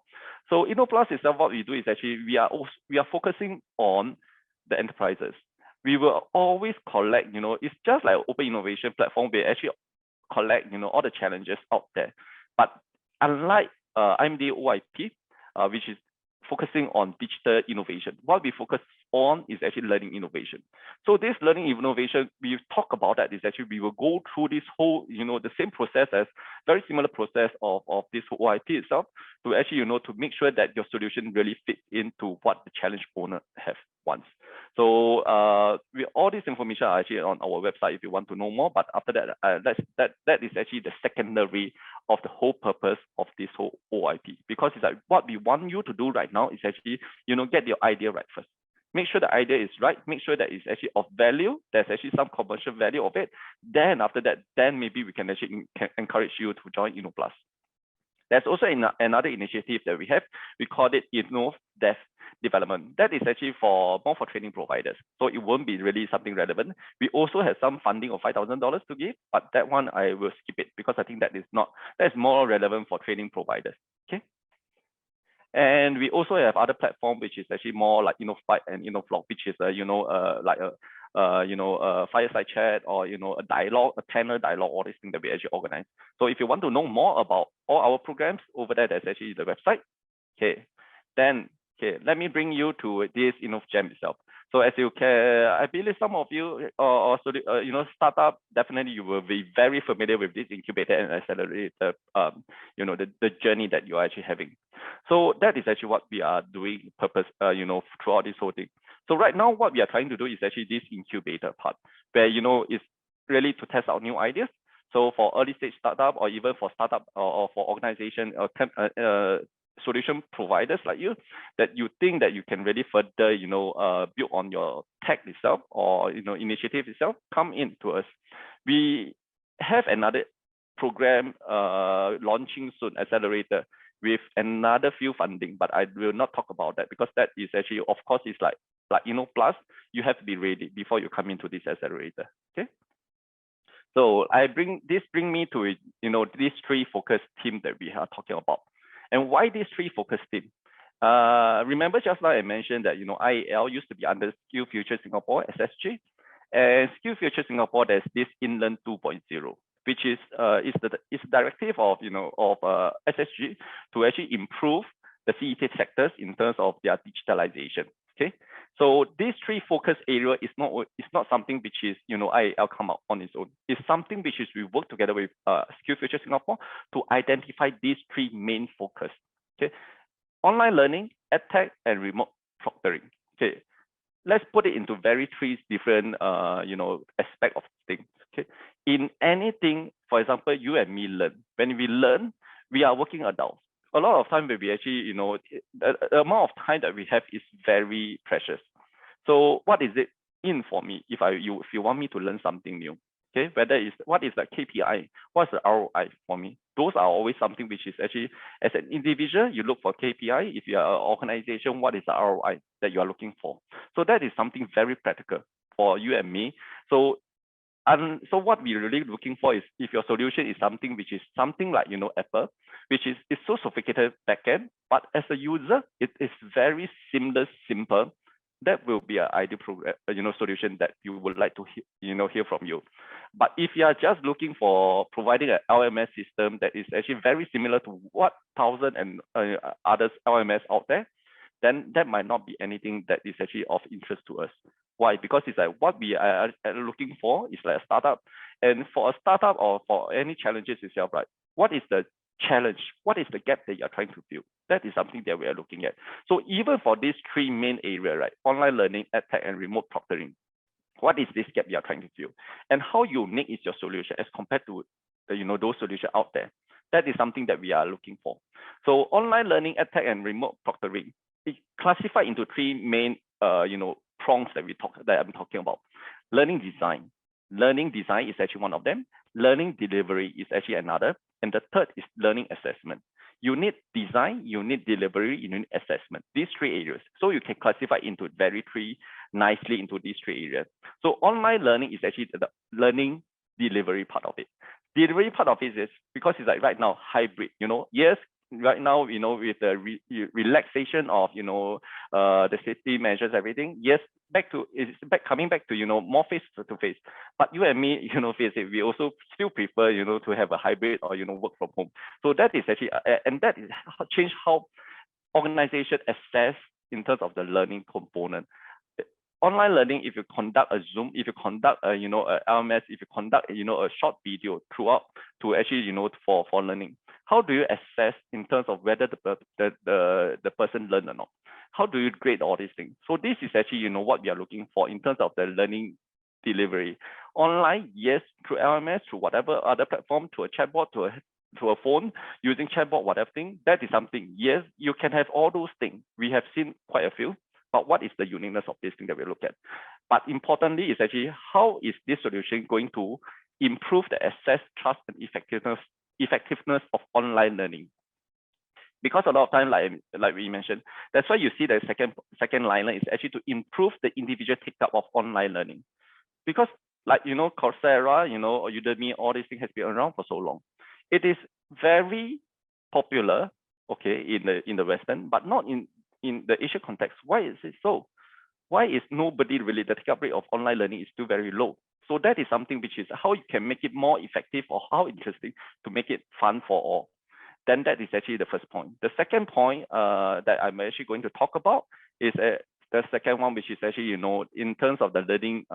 S6: So InnoPlus itself, what we do is actually we are focusing on the enterprises. We will always collect, it's just like an open innovation platform. We actually collect, all the challenges out there. But unlike IMDA OIP, which is focusing on digital innovation, what we focus on is actually learning innovation. So this learning innovation, we talk about that is actually we will go through this whole, the same process as very similar process of this OIP itself, to actually, to make sure that your solution really fits into what the challenge owner wants. So with all this information are actually on our website if you want to know more. But after that, that is actually the secondary of the whole purpose of this whole OIP, because it's like what we want you to do right now is actually, get your idea right first. Make sure the idea is right. Make sure that it's actually of value. There's actually some commercial value of it. Then after that, then maybe we can actually encourage you to join InnoPlus. There's also another initiative that we have. We call it InnovDev Development. That is actually more for training providers. So it won't be really something relevant. We also have some funding of $5,000 to give, but that one I will skip it because I think that's more relevant for training providers. Okay. And we also have other platform which is actually more like InnoFight and InnoVlog, which is like a fireside chat, or a dialogue, a panel dialogue, all these things that we actually organize. So if you want to know more about all our programs over there, there's actually the website. Okay, then let me bring you to this InnovJam itself. So as you can, I believe some of you startup, definitely you will be very familiar with this incubator and accelerator, the journey that you're actually having. So that is actually what we are doing throughout this whole thing. So right now, what we are trying to do is actually this incubator part, where, it's really to test out new ideas. So for early stage startup, or even for startup or for organization or solution providers like you, that you think that you can really further, build on your tech itself or, initiative itself, come in to us. We have another program launching soon, accelerator, with another few funding, but I will not talk about that because that is actually, of course, it's like InnoPlus, you have to be ready before you come into this accelerator. Okay. So bring me to these three focus teams that we are talking about. And why these three focus teams? Remember just now I mentioned that IAL used to be under SkillsFuture Singapore, SSG, and SkillsFuture Singapore, there's this Inlearn 2.0, which is the directive of SSG to actually improve the CET sectors in terms of their digitalization. Okay, so these three focus area is not something which is IAL come out on its own. It's something which is we work together with SkillsFuture Singapore to identify these three main focus. Okay, online learning, edtech, and remote proctoring. Okay, let's put it into three different aspect of things. Okay, in anything, for example, you and me learn. When we learn, we are working adults. a lot of time we actually, the amount of time that we have is very precious. So what is it in for me if you want me to learn something new? Okay, what is the KPI, what's the ROI for me? Those are always something which is actually, as an individual, you look for KPI. If you are an organization, what is the ROI that you are looking for? So that is something very practical for you and me. So so what we're really looking for is if your solution is something which is something like Apple, which is so sophisticated backend, but as a user, it is very seamless, simple. That will be an ideal solution that you would like to hear from you. But if you are just looking for providing an LMS system that is actually very similar to what thousand and others LMS out there, then that might not be anything that is actually of interest to us. Why? Because it's like what we are looking for is like a startup. And for a startup or for any challenges itself, right? What is the challenge? What is the gap that you're trying to fill? That is something that we are looking at. So even for these three main areas, right? Online learning, edtech, and remote proctoring. What is this gap you are trying to fill? And how unique is your solution as compared to those solutions out there? That is something that we are looking for. So online learning, edtech, and remote proctoring, it classified into three main prongs that I'm talking about. Learning design. Learning design is actually one of them. Learning delivery is actually another. And the third is learning assessment. You need design, you need delivery, you need assessment. These three areas. So you can classify into three nicely into these three areas. So online learning is actually the learning delivery part of it. Delivery part of it is because it's like right now hybrid. Yes, right now, with the relaxation of, the safety measures, everything, yes, coming back to, more face-to-face. But you and me, face it, we also still prefer, to have a hybrid or, work from home. So that is actually, and that is change how organization assess in terms of the learning component. Online learning, if you conduct a Zoom, if you conduct a, a LMS, if you conduct, a short video throughout to actually, for learning, how do you assess in terms of whether the person learned or not? How do you grade all these things? So this is actually, what we are looking for in terms of the learning delivery. Online, yes, through LMS, through whatever other platform, to a chatbot, to a phone, using chatbot, whatever thing, that is something. Yes, you can have all those things. We have seen quite a few. But what is the uniqueness of this thing that we look at? But importantly, is actually how is this solution going to improve the access, trust, and effectiveness of online learning? Because a lot of time, like we mentioned, that's why you see the second liner is actually to improve the individual take-up of online learning. Because Coursera, or Udemy, all these things has been around for so long. It is very popular, okay, in the Western, but not in the Asia context. Why is it so? Why is nobody really, the take-up rate of online learning is still very low? So that is something which is how you can make it more effective or how interesting to make it fun for all. Then that is actually the first point. The second point that I'm actually going to talk about is the second one, which is actually, in terms of the learning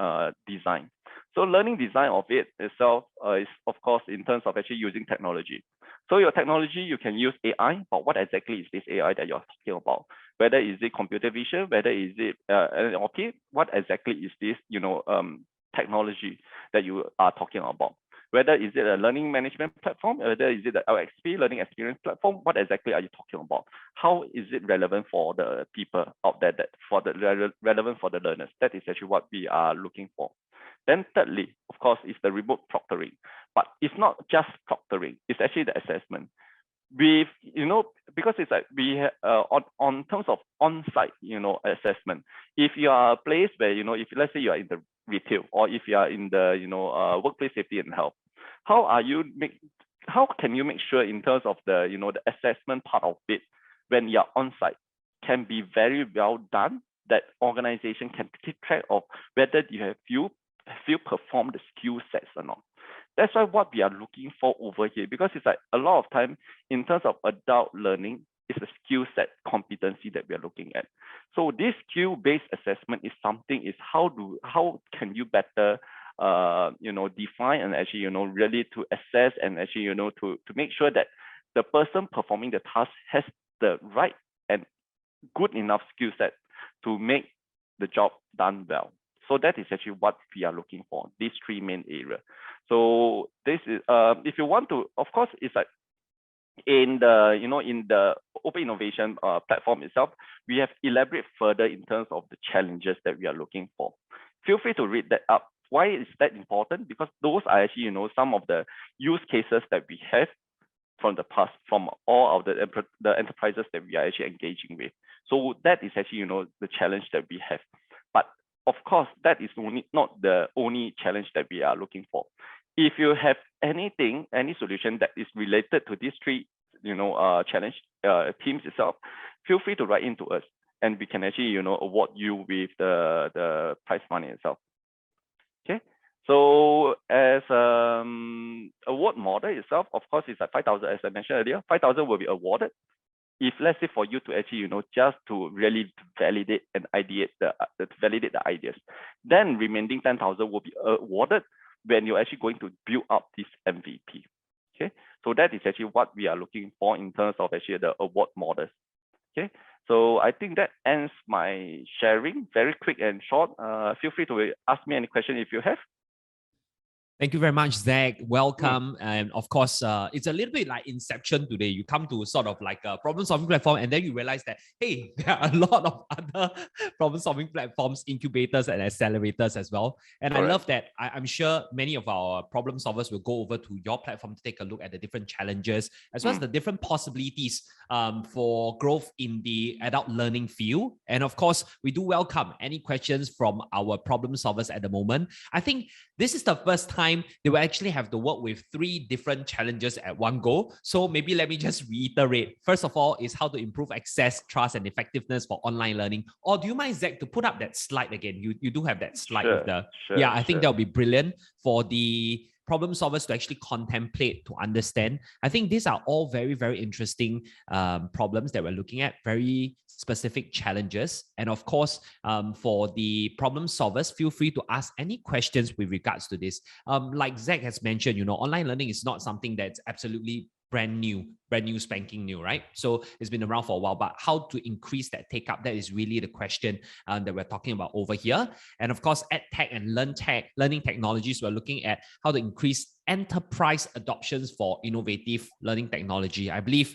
S6: design. So learning design of it itself is, of course, in terms of actually using technology. So your technology, you can use AI, but what exactly is this AI that you're talking about? Whether is it computer vision, whether is it NLP, what exactly is this, technology that you are talking about? Whether is it a learning management platform, whether is it the LXP, learning experience platform, what exactly are you talking about? How is it relevant for the people out there, relevant for the learners? That is actually what we are looking for. Then thirdly, of course, is the remote proctoring. But it's not just proctoring, it's actually the assessment. Because it's like we on terms of on-site, assessment. If you are a place where, if let's say you are in the retail or if you are in the, workplace safety and health, how can you make sure in terms of the, the assessment part of it when you're on-site can be very well done, that organization can keep track of whether you perform the skill sets or not. That's why what we are looking for over here, because it's like a lot of time in terms of adult learning, is a skill set competency that we are looking at. So this skill-based assessment is something is how can you better define and actually really to assess and actually to make sure that the person performing the task has the right and good enough skill set to make the job done well. So that is actually what we are looking for, these three main areas. So this is, if you want to, of course, it's like in the open innovation platform itself, we have elaborated further in terms of the challenges that we are looking for. Feel free to read that up. Why is that important? Because those are actually, some of the use cases that we have from the past, from all of the enterprises that we are actually engaging with. So that is actually, the challenge that we have. But of course, that is not the only challenge that we are looking for. If you have any solution that is related to these three, challenge teams itself, feel free to write into us, and we can actually, award you with the prize money itself. Okay. So as award model itself, of course, it's at 5,000, as I mentioned earlier. 5,000 will be awarded if, let's say, for you to actually, just to really validate and ideate validate the ideas. Then remaining 10,000 will be awarded when you're actually going to build up this MVP. Okay, so that is actually what we are looking for in terms of actually the award models. Okay, so I think that ends my sharing, very quick and short. Feel free to ask me any question if you have.
S1: Thank you very much, Zach. Welcome. And of course, it's a little bit like Inception today. You come to sort of like a problem-solving platform, and then you realize that, hey, there are a lot of other problem-solving platforms, incubators and accelerators as well. And I love that. I'm sure many of our problem solvers will go over to your platform to take a look at the different challenges, as well as the different possibilities for growth in the adult learning field. And of course, we do welcome any questions from our problem solvers at the moment. I think this is the first time they will actually have to work with 3 different challenges at one go. So maybe let me just reiterate. First of all is how to improve access, trust, and effectiveness for online learning. Or do you mind, Zach, to put up that slide again? You do have that slide with the... I think that would be brilliant for the problem solvers to actually contemplate, to understand. I think these are all very, very interesting problems that we're looking at, very specific challenges. And of course, for the problem solvers, feel free to ask any questions with regards to this. Like Zach has mentioned, online learning is not something that's absolutely brand new spanking new, right? So it's been around for a while, but how to increase that take up, that is really the question that we're talking about over here. And of course, EdTech and learning technologies, we're looking at how to increase enterprise adoptions for innovative learning technology. I believe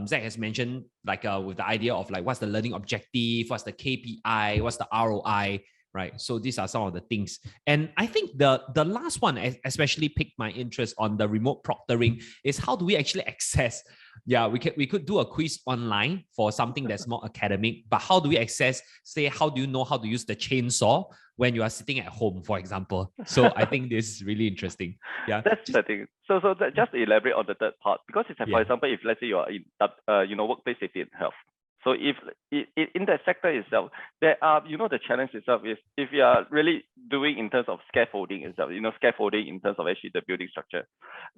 S1: Zach has mentioned like with the idea of like, what's the learning objective, what's the KPI, what's the ROI, right? So these are some of the things. And I think the last one especially piqued my interest on the remote proctoring is how do we actually access? Yeah, we could do a quiz online for something that's more academic, but how do we access, say, how do you know how to use the chainsaw when you are sitting at home, for example? So I think this is really interesting. Yeah,
S6: that's the thing. So just to elaborate on the third part, because it's for example, if let's say you are in workplace safety and health. So if in that sector itself, there are, the challenge itself is if you are really doing in terms of scaffolding itself, scaffolding in terms of actually the building structure,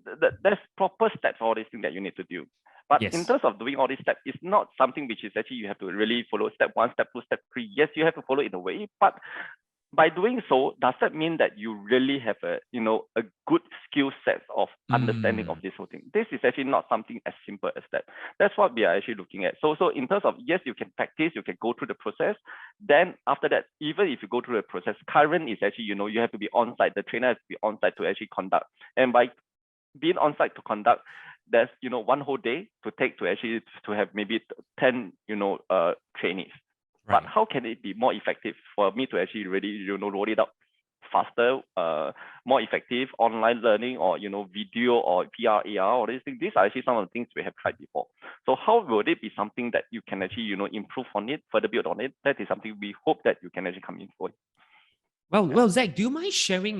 S6: there's proper steps for all these things that you need to do. But in terms of doing all these steps, it's not something which is actually you have to really follow step 1, step 2, step 3. Yes, you have to follow in a way, but by doing so, does that mean that you really have a good skill set of understanding of this whole thing? This is actually not something as simple as that. That's what we are actually looking at. So in terms of, yes, you can practice, you can go through the process. Then after that, even if you go through the process, current is actually, you have to be on site. The trainer has to be on site to actually conduct. And by being on site to conduct, there's, one whole day to have maybe 10, trainees. Right. But how can it be more effective for me to actually really, roll it out faster, more effective online learning, or, video or VR, AR, or these things? These are actually some of the things we have tried before. So how will it be something that you can actually, improve on it, further build on it? That is something we hope that you can actually come in for.
S1: Well, Zach, do you mind sharing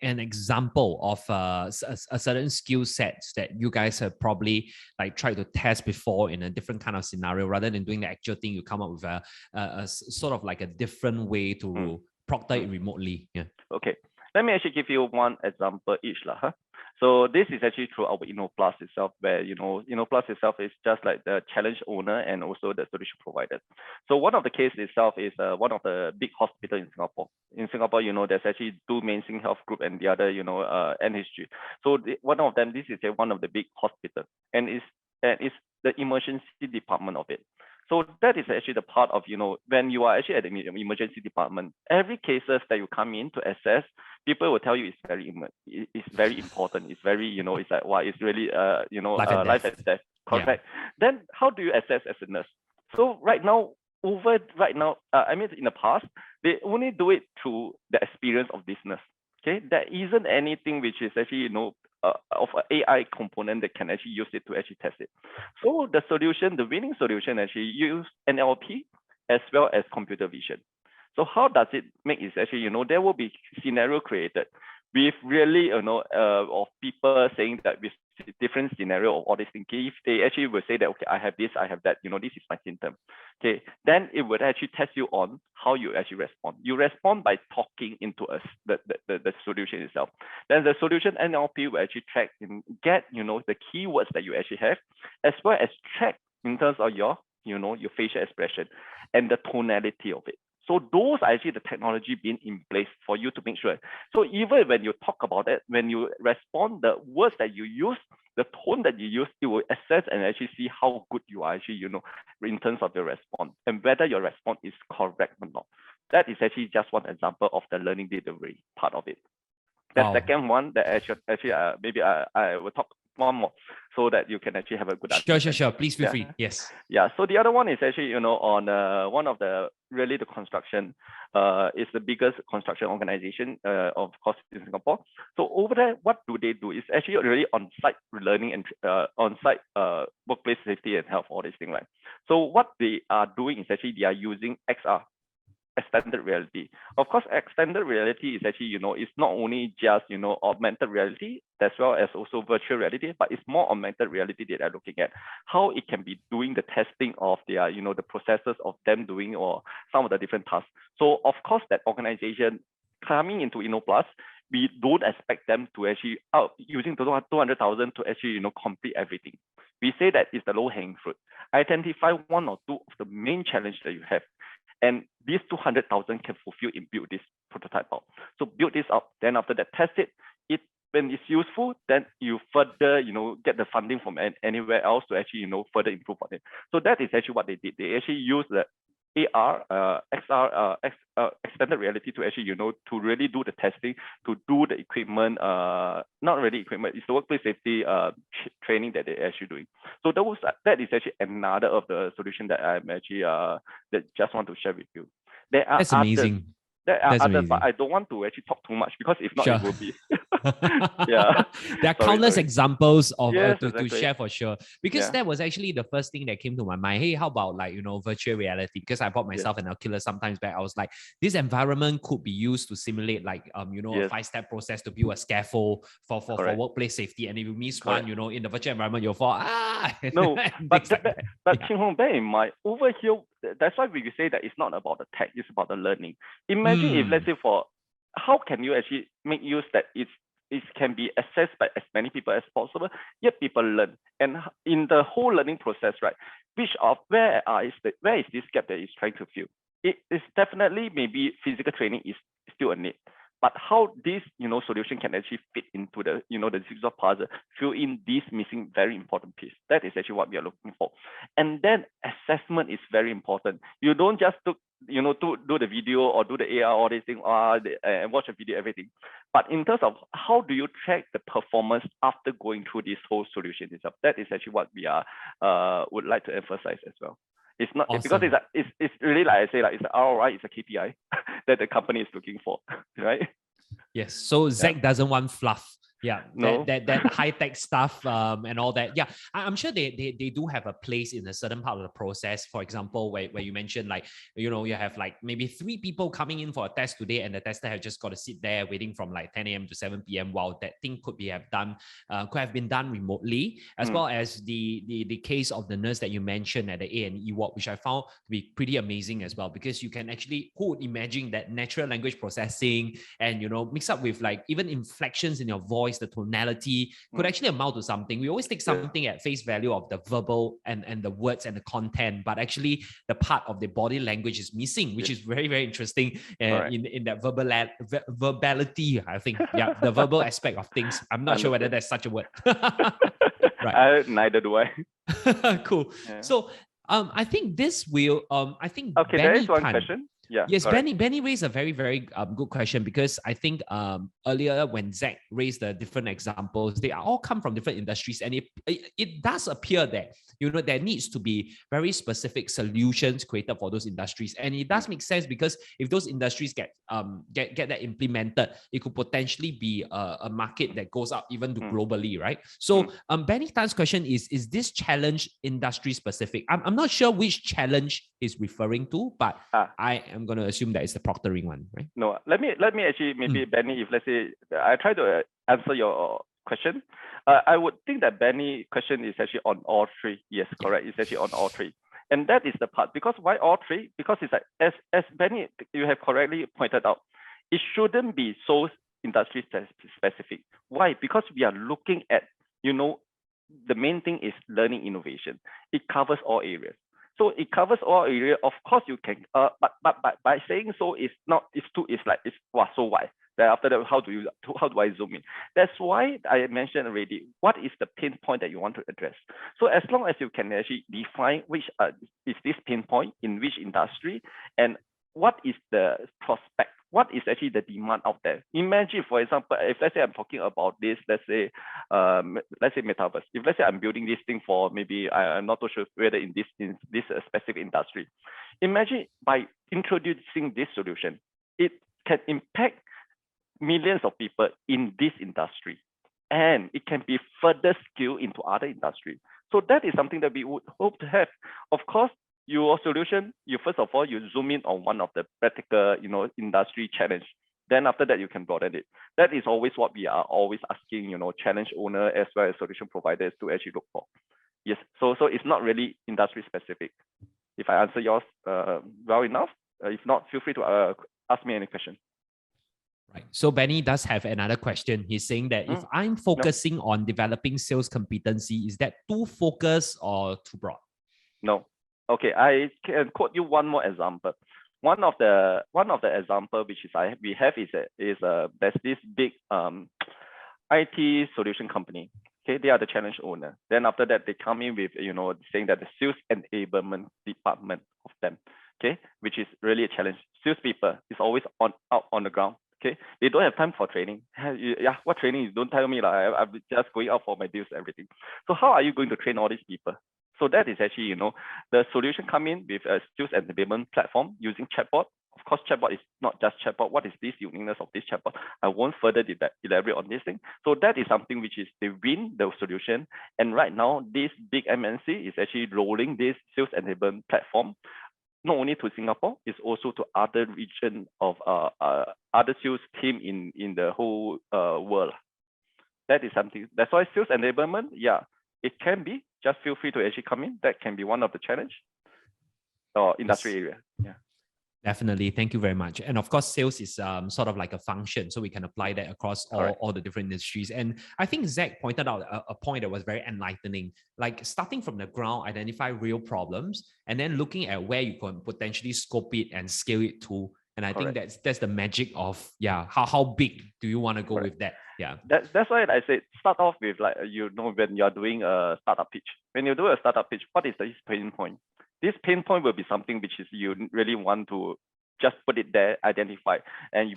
S1: an example of a certain skill sets that you guys have probably like tried to test before in a different kind of scenario, rather than doing the actual thing? You come up with a sort of like a different way to proctor it remotely. Yeah.
S6: Okay. Let me actually give you one example each, huh? So this is actually through our InnoPlus itself, where InnoPlus itself is just like the challenge owner and also the solution provider. So one of the case itself is one of the big hospital in Singapore. In Singapore, there's actually 2 main Sing Health Group and the other, NHG. So one of them, this is one of the big hospital, and it's the emergency department of it. So that is actually the part of, when you are actually at the emergency department, every cases that you come in to assess, people will tell you it's very important. It's very, it's like, wow, it's really, life and death. Correct. Yeah. Then how do you assess as a nurse? So right now, in the past, they only do it through the experience of this nurse. Okay, there isn't anything which is actually, of an AI component that can actually use it to actually test it. So the winning solution actually use NLP as well as computer vision. So how does it make it actually, there will be scenario created with really, of people saying that with different scenario of all these things. If they actually will say that, okay, I have this, I have that, this is my symptom. Okay, then it would actually test you on how you actually respond. You respond by talking into the solution itself. Then the solution NLP will actually track and get, the keywords that you actually have, as well as track in terms of your facial expression and the tonality of it. So those are actually the technology being in place for you to make sure. So even when you talk about it, when you respond, the words that you use, the tone that you use, it will assess and actually see how good you are actually, in terms of your response and whether your response is correct or not. That is actually just one example of the learning delivery part of it. The second one that actually maybe I will talk one more so that you can actually have a good
S1: answer. Sure. Please feel free. Yes.
S6: Yeah. So the other one is actually, on one of the construction is the biggest construction organization, of course, in Singapore. So over there, what do they do? It's actually really on-site learning and on-site workplace safety and health, all these things, right? So what they are doing is actually they are using XR. Extended reality. Of course, extended reality is actually, it's not only just, augmented reality as well as also virtual reality, but it's more augmented reality that they're looking at. How it can be doing the testing of their, the processes of them doing or some of the different tasks. So of course, that organization coming into InnoPlus, we don't expect them to actually using 200,000 to actually, complete everything. We say that it's the low-hanging fruit. Identify one or two of the main challenges that you have. And these 200,000 can fulfill and build this prototype out. So build this up. Then after that, test it. When it's useful, then you further, get the funding from anywhere else to actually, further improve on it. So that is actually what they did. They actually used the AR, XR, extended reality to actually, to really do the testing, to do the equipment, not really equipment, it's the workplace safety training that they're actually doing. So that is actually another of the solution that I'm actually, that just want to share with you.
S1: That's amazing.
S6: There are others, but I don't want to actually talk too much because if not, it will be.
S1: Yeah. There are countless examples of
S6: exactly.
S1: to share for sure. Because that was actually the first thing that came to my mind. Hey, how about virtual reality? Because I bought myself an Oculus sometimes back. I was like, this environment could be used to simulate a 5-step process to build a scaffold for workplace safety. And if you miss one, in the virtual environment, you'll fall.
S6: No, but Ching Hong, bear in mind, over here, that's why we say that it's not about the tech, it's about the learning. Imagine if, let's say, how can you actually make use that it can be accessed by as many people as possible, yet people learn. And in the whole learning process, right, where is this gap that is trying to fill? It is definitely maybe physical training is still a need. But how this, solution can actually fit into the, the jigsaw puzzle, fill in this missing very important piece. That is actually what we are looking for. And then assessment is very important. You don't just do the video or do the AR or this thing and watch a video, everything. But in terms of how do you track the performance after going through this whole solution itself, that is actually what we are would like to emphasize as well. It's not because it's really like I say, like it's an ROI, it's a KPI that the company is looking for, right?
S1: Yes. So Zach doesn't want fluff. Yeah,
S6: no.
S1: that high-tech stuff and all that. Yeah, I'm sure they do have a place in a certain part of the process. For example, where you mentioned like, you have like maybe 3 people coming in for a test today and the tester have just got to sit there waiting from like 10 a.m. to 7 p.m. while that thing could have been done remotely, as well as the case of the nurse that you mentioned at the A&E ward, which I found to be pretty amazing as well, because you can actually, who would imagine that natural language processing and, mix up with like even inflections in your voice, the tonality could actually amount to something. We always take something at face value of the verbal and the words and the content, but actually the part of the body language is missing, which is very, very interesting in that verbality, I think. Yeah, the verbal aspect of things. I'm not sure whether there's such a word.
S6: Right. Neither do I.
S1: Cool. Yeah. So I think this will. I think
S6: Okay, there
S1: Benny
S6: is one
S1: Tan.
S6: question. Yeah.
S1: Yes,
S6: correct.
S1: Benny raised a very, very good question, because I think earlier when Zach raised the different examples, they all come from different industries, and it does appear that there needs to be very specific solutions created for those industries, and it does make sense, because if those industries get that implemented, it could potentially be a market that goes up even to globally, right? So Benny Tan's question is this challenge industry specific? I'm not sure which challenge he's referring to, but I am going to assume that it's the proctoring one, right?
S6: No, let me actually maybe Benny, if let's say I try to answer your question, I would think that Benny question is actually on all three. Yes, correct. It's actually on all three, and that is the part. Because why all three? Because it's like as Benny, you have correctly pointed out, it shouldn't be so industry specific. Why? Because we are looking at the main thing is learning innovation. It covers all areas. So it covers all areas. Of course, you can, but by saying so, it's so wide. Then after that, how do I zoom in? That's why I mentioned already. What is the pain point that you want to address? So as long as you can actually define which is this pain point in which industry, and what is the prospect? What is actually the demand out there? Imagine, for example, if let's say I'm talking about this, let's say metaverse. If let's say I'm building this thing for maybe I'm not too sure whether in this specific industry. Imagine by introducing this solution, it can impact millions of people in this industry, and it can be further scaled into other industries. So that is something that we would hope to have. Of course, your solution, you first of all, you zoom in on one of the practical, industry challenge. Then after that, you can broaden it. That is always what we are always asking, challenge owner as well as solution providers to actually look for. Yes, so it's not really industry specific. If I answer yours well enough, if not, feel free to ask me any question.
S1: Right. So Benny does have another question. He's saying that if I'm focusing on developing sales competency, is that too focused or too broad?
S6: No. Okay, I can quote you one more example. One of the example which we have is there's this big IT solution company. Okay, they are the challenge owner. Then after that, they come in with saying that the sales enablement department of them. Okay, which is really a challenge. Salespeople is always out on the ground. Okay, they don't have time for training. Yeah, what training? You don't tell me like I'm just going out for my deals, everything. So how are you going to train all these people? So that is actually, the solution come in with a sales enablement platform using chatbot. Of course, chatbot is not just chatbot. What is this uniqueness of this chatbot? I won't further elaborate on this thing. So that is something which is they win the solution. And right now, this big MNC is actually rolling this sales enablement platform, not only to Singapore, it's also to other region of other sales team in the whole world. That is something. That's why sales enablement, yeah, it can be. Just feel free to actually come in. That can be one of the challenge or industry area. Yeah.
S1: Definitely. Thank you very much. And of course, sales is sort of like a function. So we can apply that across all the different industries. And I think Zach pointed out a point that was very enlightening, like starting from the ground, identify real problems, and then looking at where you can potentially scope it and scale it to. And I think that's the magic of, how big do you want to go with that? Yeah.
S6: That's why I said start off with when you're doing a startup pitch. When you do a startup pitch, what is this pain point? This pain point will be something which is you really want to just put it there, identify, and you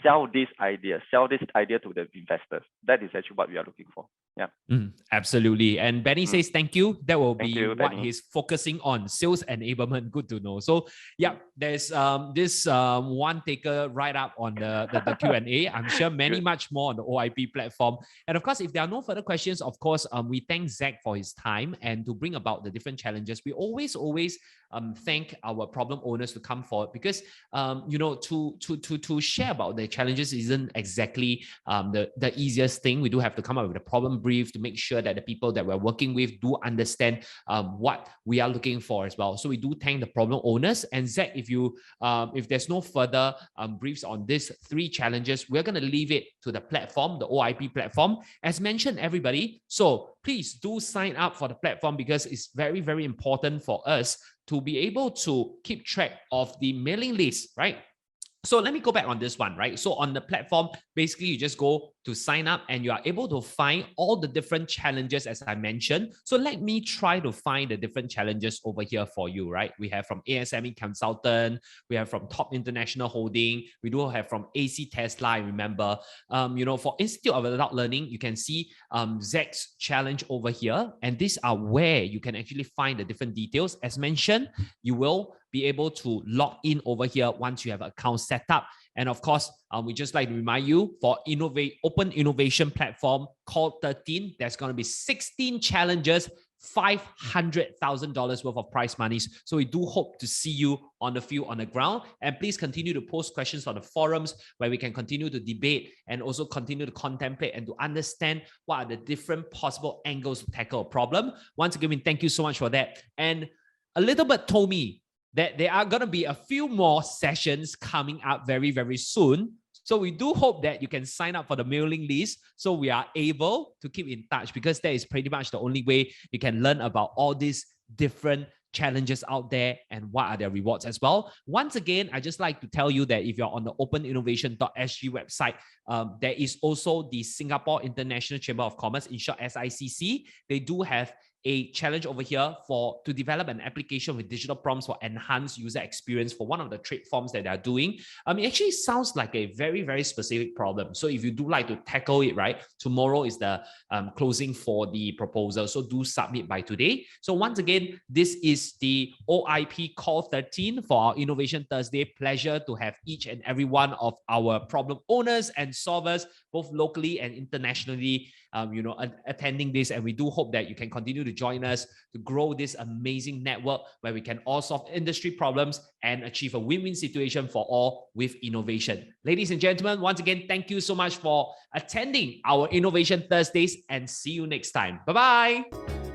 S6: sell this idea to the investors. That is actually what we are looking for. Yeah.
S1: Absolutely. And Benny says, thank you. That will be what
S6: Benny.
S1: he's focusing on, sales enablement. Good to know. So yeah, there's this one taker right up on the Q&A. I'm sure many much more on the OIP platform. And of course, if there are no further questions, of course, we thank Zach for his time and to bring about the different challenges. We always thank our problem owners to come forward, because to share about the challenges isn't exactly the easiest thing. We do have to come up with a problem brief to make sure that the people that we're working with do understand what we are looking for as well. So we do thank the problem owners. And Zach, if there's no further briefs on these three challenges, we're going to leave it to the platform, the OIP platform, as mentioned, everybody. So please do sign up for the platform, because it's very, very important for us to be able to keep track of the mailing list, right? So let me go back on this one, right? So on the platform, basically you just go to sign up, and you are able to find all the different challenges as I mentioned. So let me try to find the different challenges over here for you, right? We have from ASME Consultant, we have from Top International Holding, we do have from AC Tesla, I remember. For Institute of Adult Learning, you can see Zach's challenge over here, and these are where you can actually find the different details. As mentioned, you will be able to log in over here once you have an account set up. And of course, we just like to remind you for open innovation platform called 13, there's going to be 16 challenges, $500,000 worth of prize monies. So we do hope to see you on the field, on the ground. And please continue to post questions on the forums where we can continue to debate and also continue to contemplate and to understand what are the different possible angles to tackle a problem. Once again, thank you so much for that. And a little bit told me that there are going to be a few more sessions coming up very, very soon. So we do hope that you can sign up for the mailing list so we are able to keep in touch, because that is pretty much the only way you can learn about all these different challenges out there and what are their rewards as well. Once again, I just like to tell you that if you're on the openinnovation.sg website, there is also the Singapore International Chamber of Commerce, in short SICC. They do have a challenge over here to develop an application with digital prompts for enhanced user experience for one of the trade forms that they are doing. It actually sounds like a very, very specific problem. So if you do like to tackle it, right, tomorrow is the closing for the proposal. So do submit by today. So once again, this is the OIP Call 13 for our Innovation Thursday. Pleasure to have each and every one of our problem owners and solvers, both locally and internationally, attending this. And we do hope that you can continue to join us to grow this amazing network where we can all solve industry problems and achieve a win-win situation for all with innovation. Ladies and gentlemen, once again, thank you so much for attending our Innovation Thursdays, and see you next time. Bye-bye.